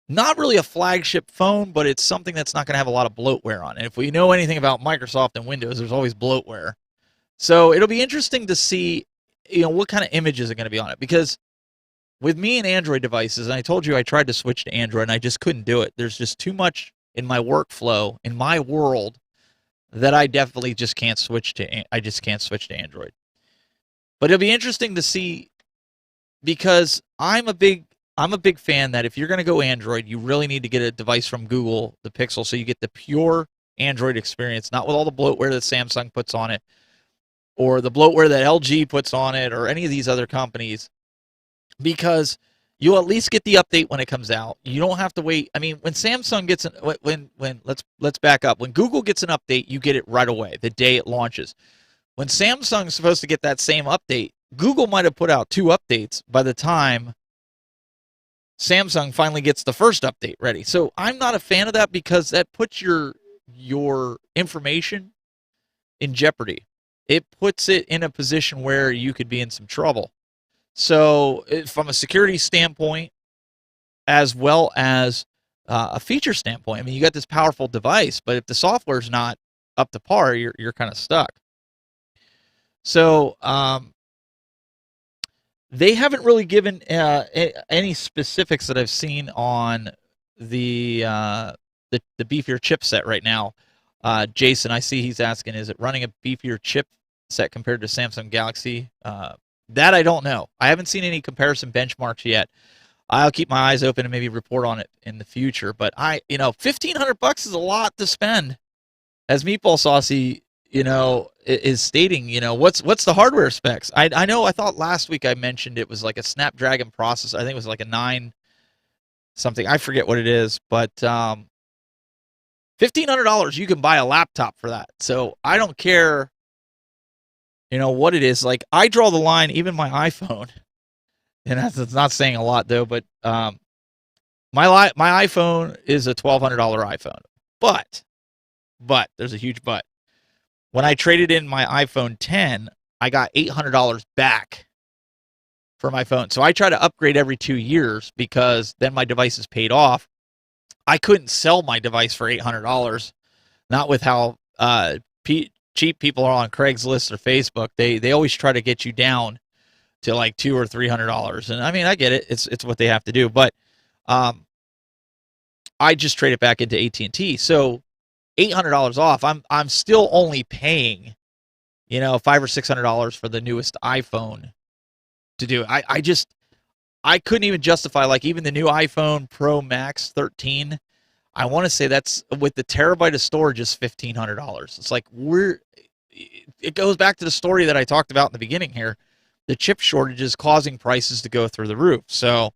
not really a flagship phone, but it's something that's not going to have a lot of bloatware on it? If we know anything about Microsoft and Windows, there's always bloatware. So it'll be interesting to see, what kind of images are going to be on it. Because with me and Android devices, and I told you I tried to switch to Android, and I just couldn't do it. There's just too much in my workflow, in my world, that I definitely just can't switch to. I just can't switch to Android. But it'll be interesting to see, because I'm a big fan that if you're going to go Android, you really need to get a device from Google, the Pixel, so you get the pure Android experience, not with all the bloatware that Samsung puts on it, or the bloatware that LG puts on it, or any of these other companies, because you'll at least get the update when it comes out. You don't have to wait. I mean, when Samsung gets let's back up. When Google gets an update, you get it right away, the day it launches. When Samsung's supposed to get that same update, Google might have put out 2 updates by the time Samsung finally gets the first update ready. So I'm not a fan of that, because that puts your information in jeopardy. It puts it in a position where you could be in some trouble. So from a security standpoint, as well as a feature standpoint, I mean, you got this powerful device, but if the software's not up to par, you're kind of stuck. So they haven't really given any specifics that I've seen on the beefier chipset right now. Jason, I see he's asking, is it running a beefier chipset compared to Samsung Galaxy That I don't know. I haven't seen any comparison benchmarks yet. I'll keep my eyes open and maybe report on it in the future. But $1,500 is a lot to spend. As Meatball Saucy, is stating, what's the hardware specs? I know. I thought last week I mentioned it was like a Snapdragon processor. I think it was like a 9 something. I forget what it is, but $1,500 you can buy a laptop for that. So I don't care, what it is. Like I draw the line. Even my iPhone. And that's not saying a lot though, but my iPhone is a $1,200 iPhone. But there's a huge but. When I traded in my iPhone 10, I got $800 back for my phone. So I try to upgrade every 2 years because then my device is paid off. I couldn't sell my device for $800, not with how cheap people are on Craigslist or Facebook. They always try to get you down to like $200 or $300, and I mean I get it. It's what they have to do, but I just trade it back into AT&T. So $800 off. I'm still only paying, $500 or $600 for the newest iPhone to do. I couldn't even justify like even the new iPhone Pro Max 13. I want to say that's with the terabyte of storage is $1,500. It's like it goes back to the story that I talked about in the beginning here. The chip shortage is causing prices to go through the roof. So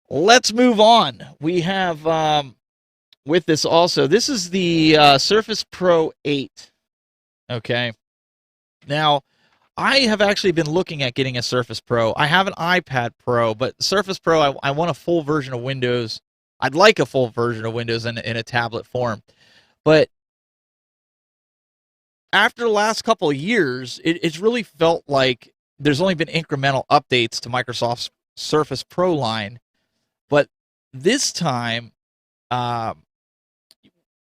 let's move on. We have with this also, this is the Surface Pro 8. Okay. Now, I have actually been looking at getting a Surface Pro. I have an iPad Pro, but Surface Pro, I want a full version of Windows. I'd like a full version of Windows in a tablet form. But after the last couple of years, it's really felt like there's only been incremental updates to Microsoft's Surface Pro line. But this time,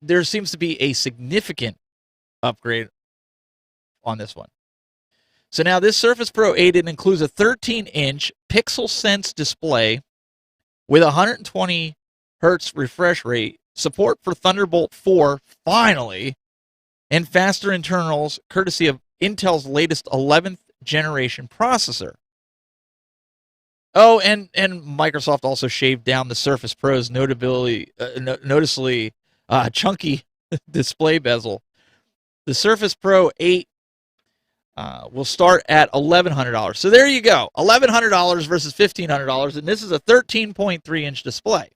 there seems to be a significant upgrade on this one. So now this Surface Pro 8, it includes a 13-inch Pixel Sense display with 120 hertz refresh rate, support for Thunderbolt 4, finally, and faster internals courtesy of Intel's latest 11th generation processor. Oh, and Microsoft also shaved down the Surface Pro's noticeably chunky display bezel. The Surface Pro 8 will start at $1,100. So there you go, $1,100 versus $1,500, and this is a 13.3-inch display.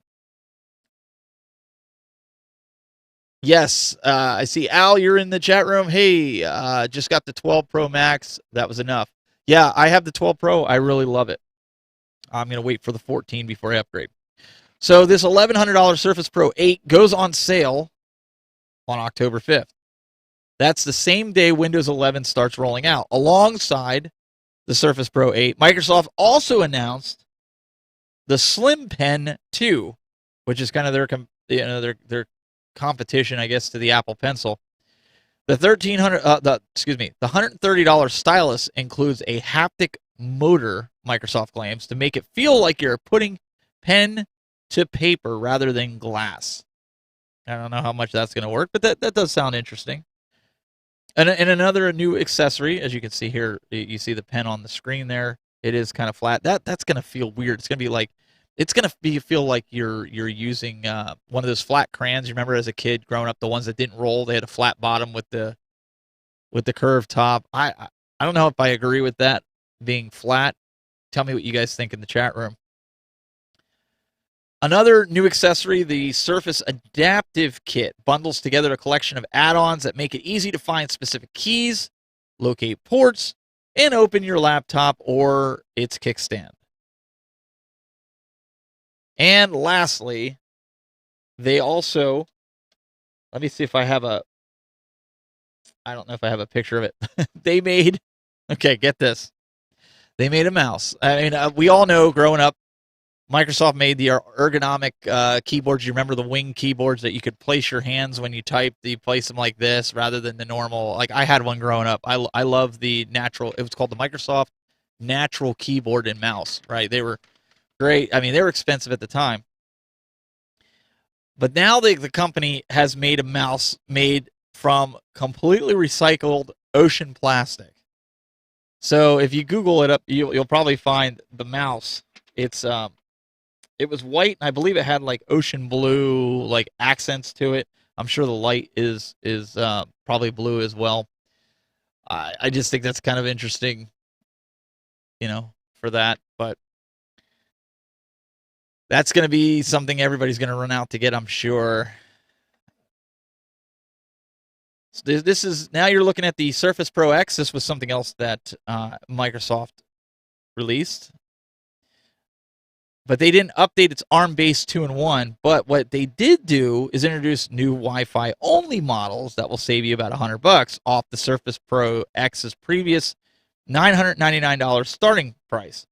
Yes, I see Al, you're in the chat room. Hey, just got the 12 Pro Max. That was enough. Yeah, I have the 12 Pro. I really love it. I'm going to wait for the 14 before I upgrade. So this $1,100 Surface Pro 8 goes on sale on October 5th. That's the same day Windows 11 starts rolling out. Alongside the Surface Pro 8, Microsoft also announced the Slim Pen 2, which is kind of their competition, I guess, to the Apple Pencil. The $130 stylus includes a haptic motor, Microsoft claims, to make it feel like you're putting pen to paper rather than glass. I don't know how much that's going to work, but that does sound interesting. And another new accessory, as you can see here, you see the pen on the screen there. It is kind of flat. That's going to feel weird. It's going to be like, feel like you're using one of those flat crayons. You remember as a kid growing up, the ones that didn't roll, they had a flat bottom with the curved top. I don't know if I agree with that being flat. Tell me what you guys think in the chat room. Another new accessory, the Surface Adaptive Kit, bundles together a collection of add-ons that make it easy to find specific keys, locate ports, and open your laptop or its kickstand. And lastly, they also, let me see if I have I don't know if I have a picture of it. Okay, get this. They made a mouse. I mean, we all know growing up, Microsoft made the ergonomic keyboards. You remember the wing keyboards that you could place your hands when you type? You place them like this rather than the normal. Like I had one growing up. I love the natural. It was called the Microsoft Natural Keyboard and Mouse. Right? They were great. I mean, they were expensive at the time. But now the company has made a mouse made from completely recycled ocean plastic. So if you Google it up, you'll probably find the mouse. It's it was white, and I believe it had like ocean blue like accents to it. I'm sure the light is probably blue as well. I just think that's kind of interesting, for that. But that's going to be something everybody's going to run out to get, I'm sure. So this is now you're looking at the Surface Pro X. This was something else that Microsoft released, but they didn't update its ARM-based 2-in-1. But what they did do is introduce new Wi-Fi only models that will save you about $100 off the Surface Pro X's previous $999 starting price.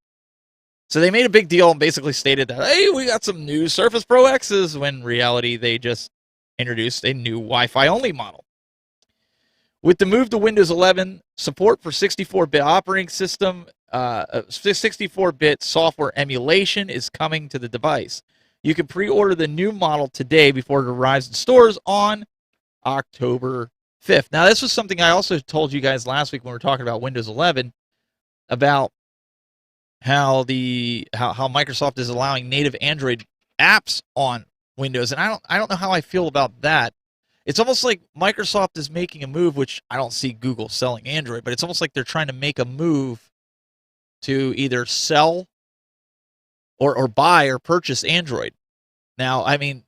So they made a big deal and basically stated that, hey, we got some new Surface Pro X's, when in reality they just introduced a new Wi-Fi only model. With the move to Windows 11, support for 64-bit operating system, 64-bit software emulation is coming to the device. You can pre-order the new model today before it arrives in stores on October 5th. Now, this was something I also told you guys last week when we were talking about Windows 11, about how Microsoft is allowing native Android apps on Windows, and I don't know how I feel about that. It's almost like Microsoft is making a move, which I don't see Google selling Android, but it's almost like they're trying to make a move to either sell or buy or purchase Android. Now, I mean,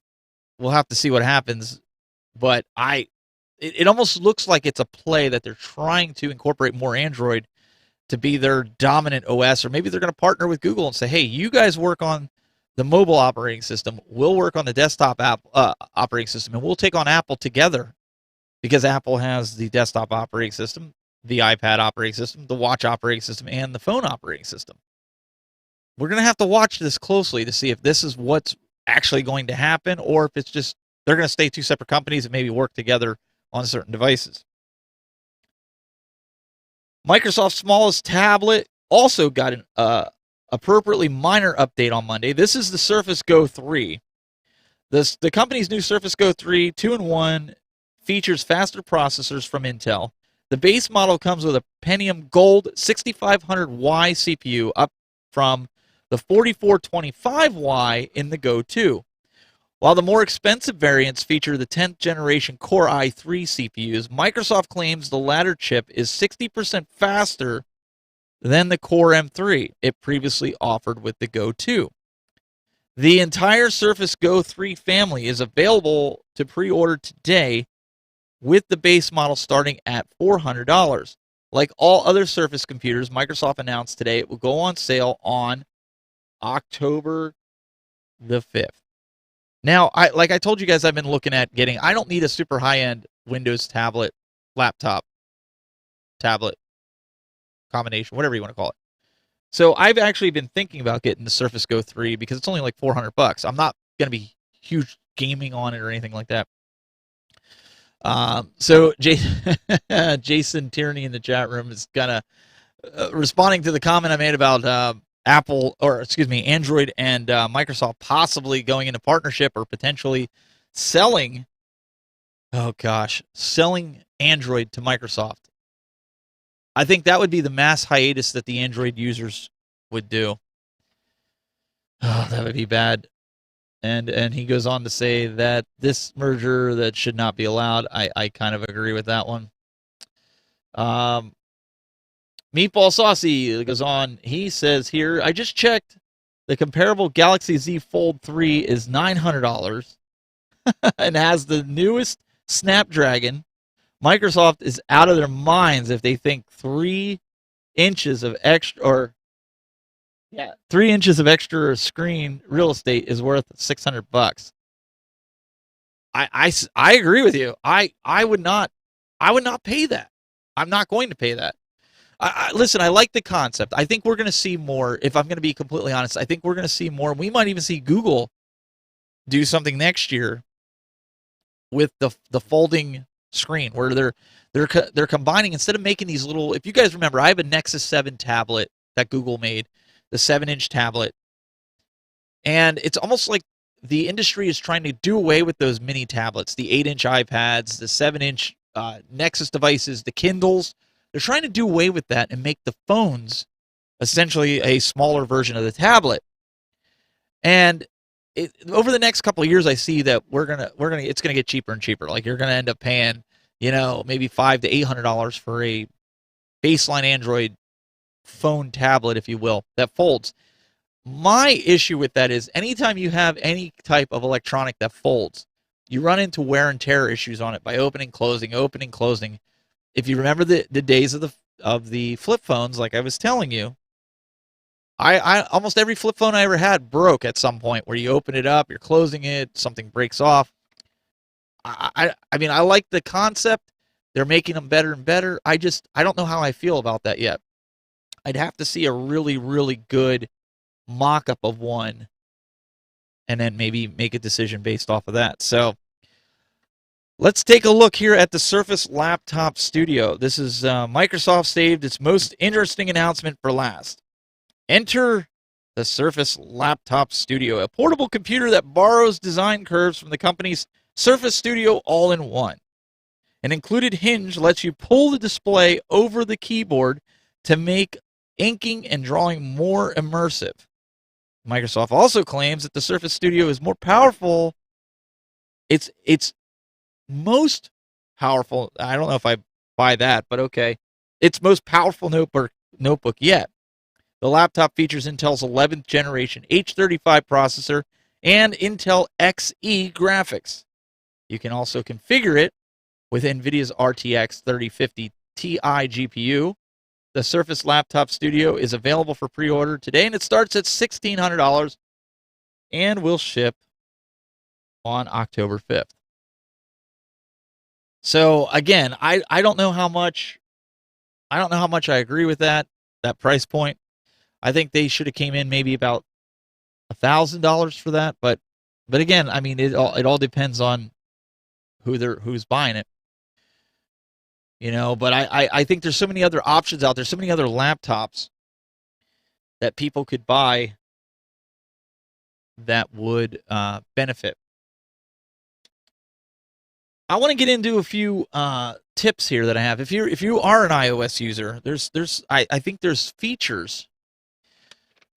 we'll have to see what happens, but it almost looks like it's a play that they're trying to incorporate more Android to be their dominant OS, or maybe they're going to partner with Google and say, hey, you guys work on the mobile operating system, we'll work on the desktop operating system, and we'll take on Apple together, because Apple has the desktop operating system, the iPad operating system, the watch operating system, and the phone operating system. We're going to have to watch this closely to see if this is what's actually going to happen, or if it's just they're going to stay two separate companies and maybe work together on certain devices. Microsoft's smallest tablet also got an appropriately minor update on Monday. This is the Surface Go 3. The company's new Surface Go 3 2-in-1 features faster processors from Intel. The base model comes with a Pentium Gold 6500Y CPU, up from the 4425Y in the Go 2. While the more expensive variants feature the 10th generation Core i3 CPUs, Microsoft claims the latter chip is 60% faster than the Core M3 it previously offered with the Go 2. The entire Surface Go 3 family is available to pre-order today, with the base model starting at $400. Like all other Surface computers, Microsoft announced today it will go on sale on October the 5th. Now, like I told you guys, I've been looking at getting, I don't need a super high-end Windows tablet, laptop, tablet, combination, whatever you want to call it. So I've actually been thinking about getting the Surface Go 3 because it's only like $400. I'm not going to be huge gaming on it or anything like that. So Jason Tierney in the chat room is kind of responding to the comment I made about Android and Microsoft possibly going into partnership or potentially selling Android to Microsoft. I think that would be the mass hiatus that the Android users would do. Oh, that would be bad. And he goes on to say that this merger that should not be allowed. I kind of agree with that one. Meatball Saucy goes on. He says here, I just checked. The comparable Galaxy Z Fold 3 is $900 and has the newest Snapdragon. Microsoft is out of their minds if they think 3 inches of extra 3 inches of extra screen real estate is worth $600. I agree with you. I would not pay that. I'm not going to pay that. Listen, I like the concept. I think we're going to see more. If I'm going to be completely honest, I think we're going to see more. We might even see Google do something next year with the folding screen, where they're combining, instead of making these little. If you guys remember, I have a Nexus 7 tablet that Google made, the 7-inch tablet, and it's almost like the industry is trying to do away with those mini tablets, the 8-inch iPads, the 7-inch Nexus devices, the Kindles. They're trying to do away with that and make the phones essentially a smaller version of the tablet. And over the next couple of years, I see that it's gonna get cheaper and cheaper. Like you're gonna end up paying, maybe $500 to $800 for a baseline Android phone tablet, if you will, that folds. My issue with that is anytime you have any type of electronic that folds, you run into wear and tear issues on it by opening, closing, opening, closing. If you remember the days of the flip phones, like I was telling you, I almost every flip phone I ever had broke at some point where you open it up, you're closing it, something breaks off. I mean, I like the concept. They're making them better and better. I don't know how I feel about that yet. I'd have to see a really, really good mock-up of one and then maybe make a decision based off of that. So let's take a look here at the Surface Laptop Studio. This is Microsoft saved its most interesting announcement for last. Enter the Surface Laptop Studio, a portable computer that borrows design curves from the company's Surface Studio all-in-one. An included hinge lets you pull the display over the keyboard to make inking and drawing more immersive. Microsoft also claims that the Surface Studio is more powerful. It's most powerful. I don't know if I buy that, but okay. It's most powerful notebook yet. The laptop features Intel's 11th generation H35 processor and Intel Xe graphics. You can also configure it with NVIDIA's RTX 3050 Ti GPU. The Surface Laptop Studio is available for pre-order today, and it starts at $1,600 and will ship on October 5th. So again, I don't know how much I agree with that price point. I think they should have came in maybe about $1,000 for that, but again, I mean it all depends on who's buying it. But I think there's so many other options out there, so many other laptops that people could buy that would benefit. I want to get into a few tips here that I have. If you are an iOS user, I think there's features.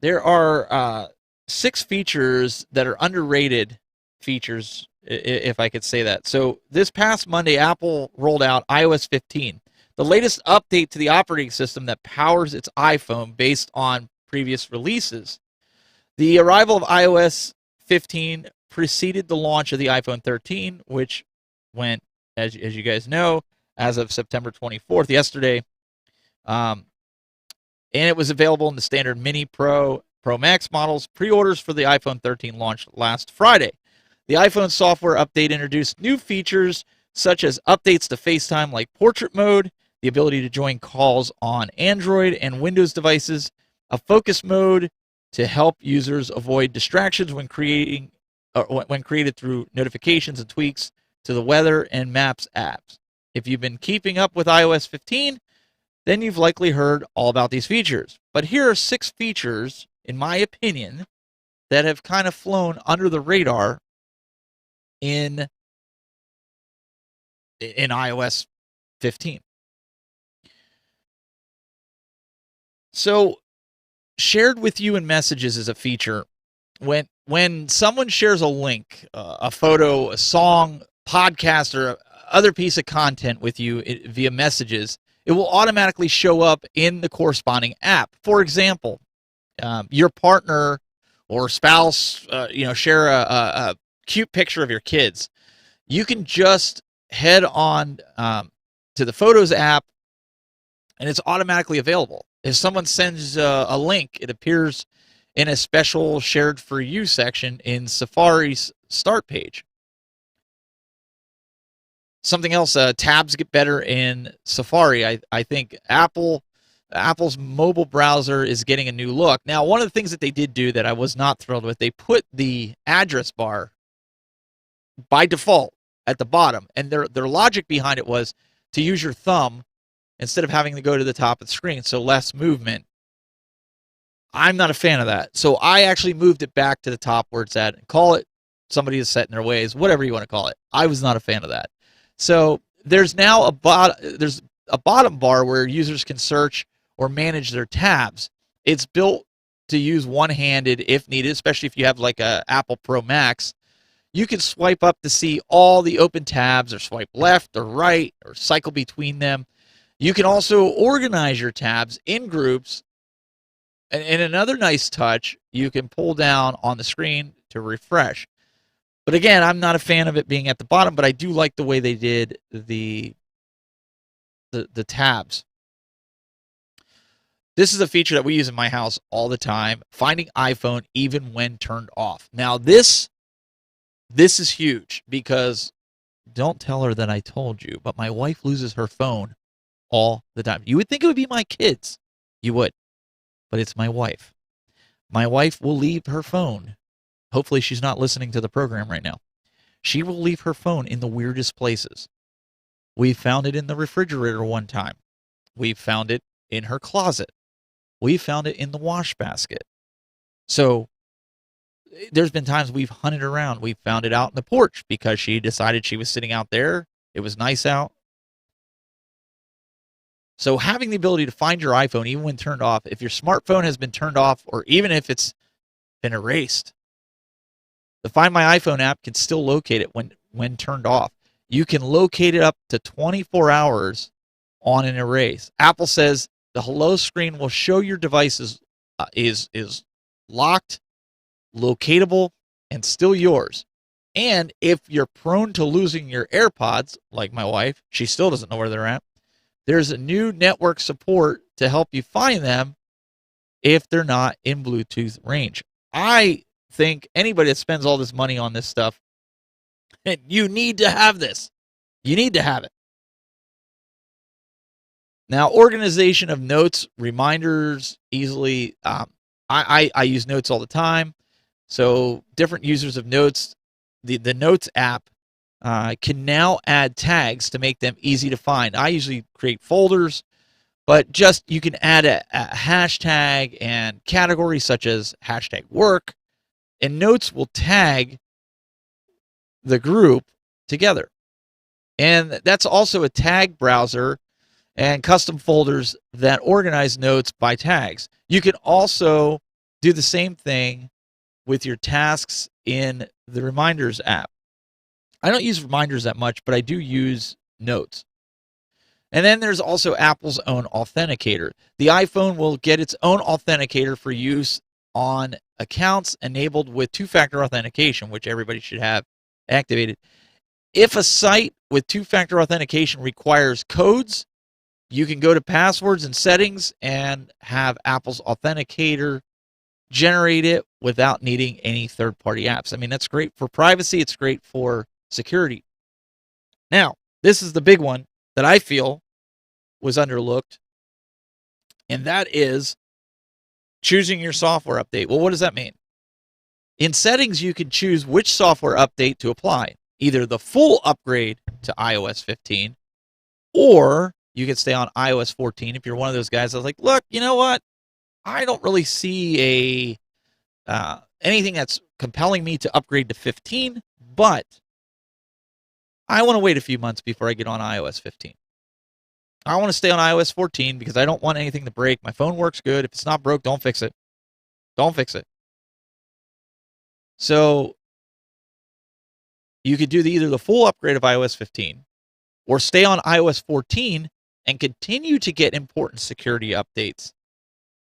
There are 6 features that are underrated features, if I could say that. So this past Monday, Apple rolled out iOS 15, the latest update to the operating system that powers its iPhone based on previous releases. The arrival of iOS 15 preceded the launch of the iPhone 13, which went, as you guys know, as of September 24th, yesterday. And it was available in the standard Mini, Pro Max models. Pre-orders for the iPhone 13 launched last Friday. The iPhone software update introduced new features such as updates to FaceTime like portrait mode, the ability to join calls on Android and Windows devices, a focus mode to help users avoid distractions when created through notifications and tweaks to the weather and maps apps. If you've been keeping up with iOS 15, then you've likely heard all about these features. But here are 6 features, in my opinion, that have kind of flown under the radar in iOS 15. So, shared with you in messages is a feature. When someone shares a link, a photo, a song, podcast, or other piece of content with you via messages, it will automatically show up in the corresponding app. For example, your partner or spouse, share a cute picture of your kids. You can just head on to the Photos app, and it's automatically available. If someone sends a link, it appears in a special Shared For You section in Safari's start page. Something else, tabs get better in Safari. I think Apple's mobile browser is getting a new look. Now, one of the things that they did do that I was not thrilled with, they put the address bar by default at the bottom, and their logic behind it was to use your thumb instead of having to go to the top of the screen, so less movement. I'm not a fan of that, so I actually moved it back to the top where it's at. Call it somebody is set in their ways, whatever you want to call it. I was not a fan of that. So there's now there's a bottom bar where users can search or manage their tabs. It's built to use one-handed if needed, especially if you have like a Apple Pro Max. You can swipe up to see all the open tabs, or swipe left or right, or cycle between them. You can also organize your tabs in groups. And another nice touch, you can pull down on the screen to refresh. But again, I'm not a fan of it being at the bottom, but I do like the way they did the tabs. This is a feature that we use in my house all the time, finding iPhone even when turned off. Now, this is huge because don't tell her that I told you, but my wife loses her phone all the time. You would think it would be my kids. You would. But it's my wife. My wife will leave her phone. Hopefully she's not listening to the program right now. She will leave her phone in the weirdest places. We found it in the refrigerator one time. We found it in her closet. We found it in the wash basket. So there's been times we've hunted around. We found it out in the porch because she decided she was sitting out there. It was nice out. So having the ability to find your iPhone even when turned off, if your smartphone has been turned off or even if it's been erased, the Find My iPhone app can still locate it when turned off. You can locate it up to 24 hours on an erase. Apple says the hello screen will show your device is locked, locatable, and still yours. And if you're prone to losing your AirPods, like my wife, she still doesn't know where they're at, there's a new network support to help you find them if they're not in Bluetooth range. I think anybody that spends all this money on this stuff, and you need to have this. You need to have it. Now, organization of notes, reminders, easily. I use Notes all the time. So different users of Notes, the Notes app, can now add tags to make them easy to find. I usually create folders, but just you can add a hashtag and categories such as hashtag work, and Notes will tag the group together. And that's also a tag browser and custom folders that organize notes by tags. You can also do the same thing with your tasks in the Reminders app. I don't use Reminders that much, but I do use Notes. And then there's also Apple's own authenticator. The iPhone will get its own authenticator for use on accounts enabled with two-factor authentication, which everybody should have activated. If a site with two-factor authentication requires codes, you can go to passwords and settings and have Apple's authenticator generate it without needing any third-party apps. I mean, that's great for privacy. It's great for security. Now, this is the big one that I feel was underlooked, and that is choosing your software update. Well, what does that mean? In settings, you can choose which software update to apply, either the full upgrade to iOS 15, or you can stay on iOS 14 if you're one of those guys that's like, look, you know what? I don't really see anything that's compelling me to upgrade to 15, but I want to wait a few months before I get on iOS 15. I want to stay on iOS 14 because I don't want anything to break. My phone works good. If it's not broke, don't fix it. Don't fix it. So you could do either the full upgrade of iOS 15 or stay on iOS 14 and continue to get important security updates.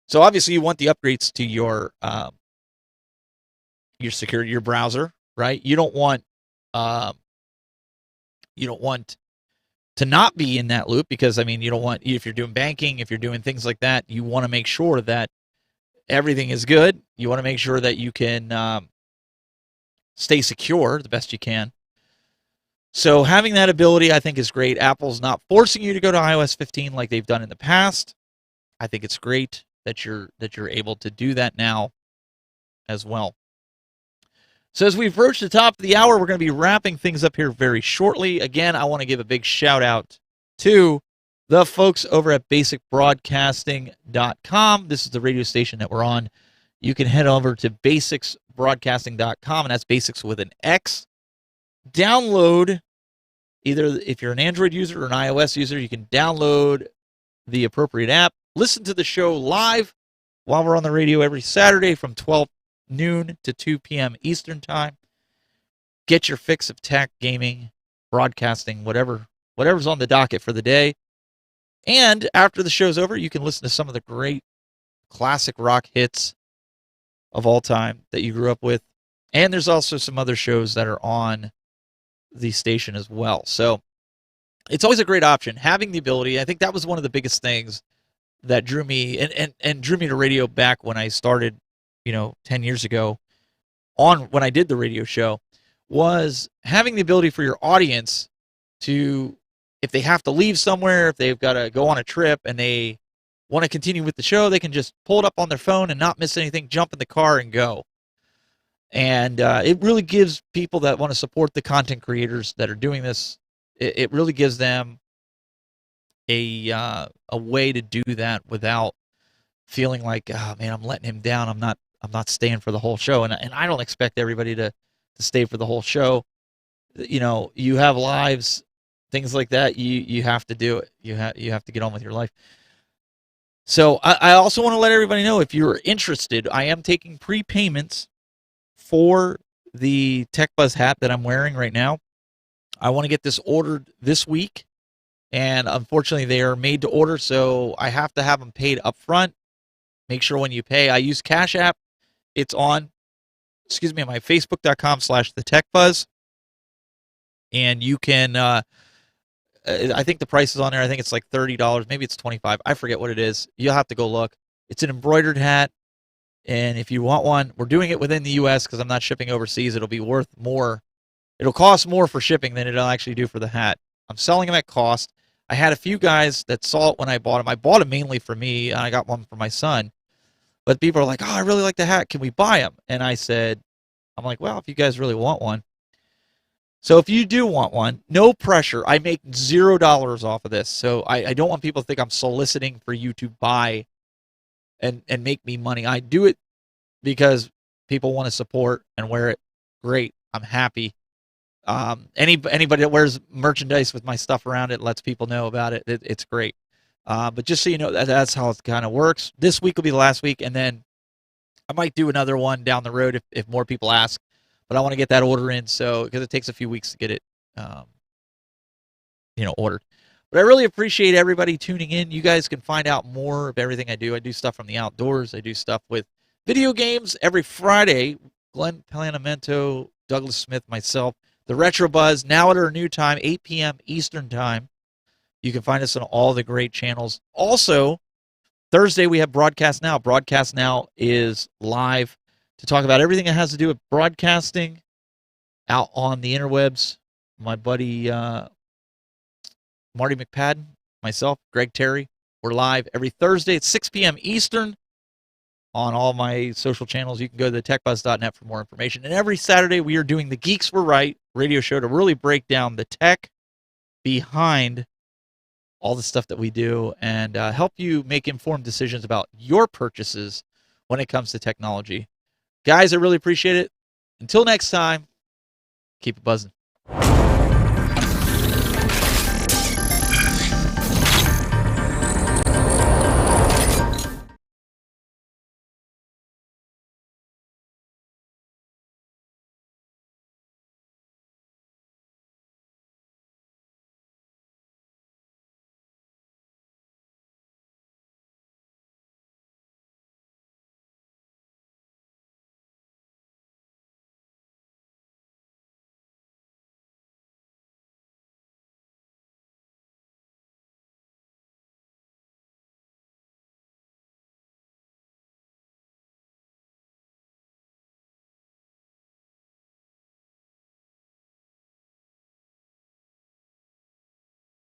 So obviously you want the upgrades to your security, your browser, right? You don't want to not be in that loop because, I mean, you don't want, if you're doing banking, if you're doing things like that, you want to make sure that everything is good. You want to make sure that you can stay secure the best you can. So having that ability, I think, is great. Apple's not forcing you to go to iOS 15 like they've done in the past. I think it's great that you're able to do that now as well. So as we approach the top of the hour, we're going to be wrapping things up here very shortly. Again, I want to give a big shout out to the folks over at basicsbroadcasting.com. This is the radio station that we're on. You can head over to basicsbroadcasting.com, and that's basics with an X. Download Either if you're an Android user or an iOS user, you can download the appropriate app. Listen to the show live while we're on the radio every Saturday from 12 noon to 2 p.m. Eastern Time. Get your fix of tech, gaming, broadcasting, whatever's on the docket for the day. And after the show's over, you can listen to some of the great classic rock hits of all time that you grew up with. And there's also some other shows that are on the station as well. So it's always a great option. Having the ability, I think that was one of the biggest things that drew me and drew me to radio back when I started, 10 years ago when I did the radio show, was having the ability for your audience to, if they have to leave somewhere, if they've got to go on a trip and they want to continue with the show, they can just pull it up on their phone and not miss anything, jump in the car and go. And it really gives people that want to support the content creators that are doing this, it really gives them a way to do that without feeling like, oh man, I'm letting him down. I'm not staying for the whole show. And I don't expect everybody to stay for the whole show. You have lives, things like that. You have to do it. You have to get on with your life. So I also want to let everybody know, if you're interested, I am taking prepayments for the Tech Buzz hat that I'm wearing right now. I want to get this ordered this week, and unfortunately they are made to order, so I have to have them paid up front. Make sure when you pay, I use Cash App. It's on, my facebook.com/thetechbuzz, and you can, I think the price is on there. I think it's like $30. Maybe it's $25. I forget what it is. You'll have to go look. It's an embroidered hat. And if you want one, we're doing it within the U.S. because I'm not shipping overseas. It'll be worth more. It'll cost more for shipping than it'll actually do for the hat. I'm selling them at cost. I had a few guys that saw it when I bought them. I bought them mainly for me, and I got one for my son. But people are like, oh, I really like the hat. Can we buy them? And I'm like, well, if you guys really want one. So if you do want one, no pressure. I make $0 off of this. So I don't want people to think I'm soliciting for you to buy and make me money. I do it because people want to support and wear it. Great. I'm happy. Anybody that wears merchandise with my stuff around it lets people know about it. It's great. But just so you know, that's how it kind of works. This week will be the last week, and then I might do another one down the road if more people ask. But I want to get that order in, because it takes a few weeks to get it, ordered. But I really appreciate everybody tuning in. You guys can find out more of everything I do. I do stuff from the outdoors. I do stuff with video games every Friday. Glenn Palamento, Douglas Smith, myself. The Retro Buzz, now at our new time, 8 p.m. Eastern Time. You can find us on all the great channels. Also, Thursday we have Broadcast Now. Broadcast Now is live to talk about everything that has to do with broadcasting out on the interwebs. My buddy Marty McPadden, myself, Greg Terry, we're live every Thursday at 6 p.m. Eastern on all my social channels. You can go to thetechbuzz.net for more information. And every Saturday we are doing the Geeks Were Right radio show to really break down the tech behind all the stuff that we do and help you make informed decisions about your purchases when it comes to technology. Guys, I really appreciate it. Until next time, keep it buzzing.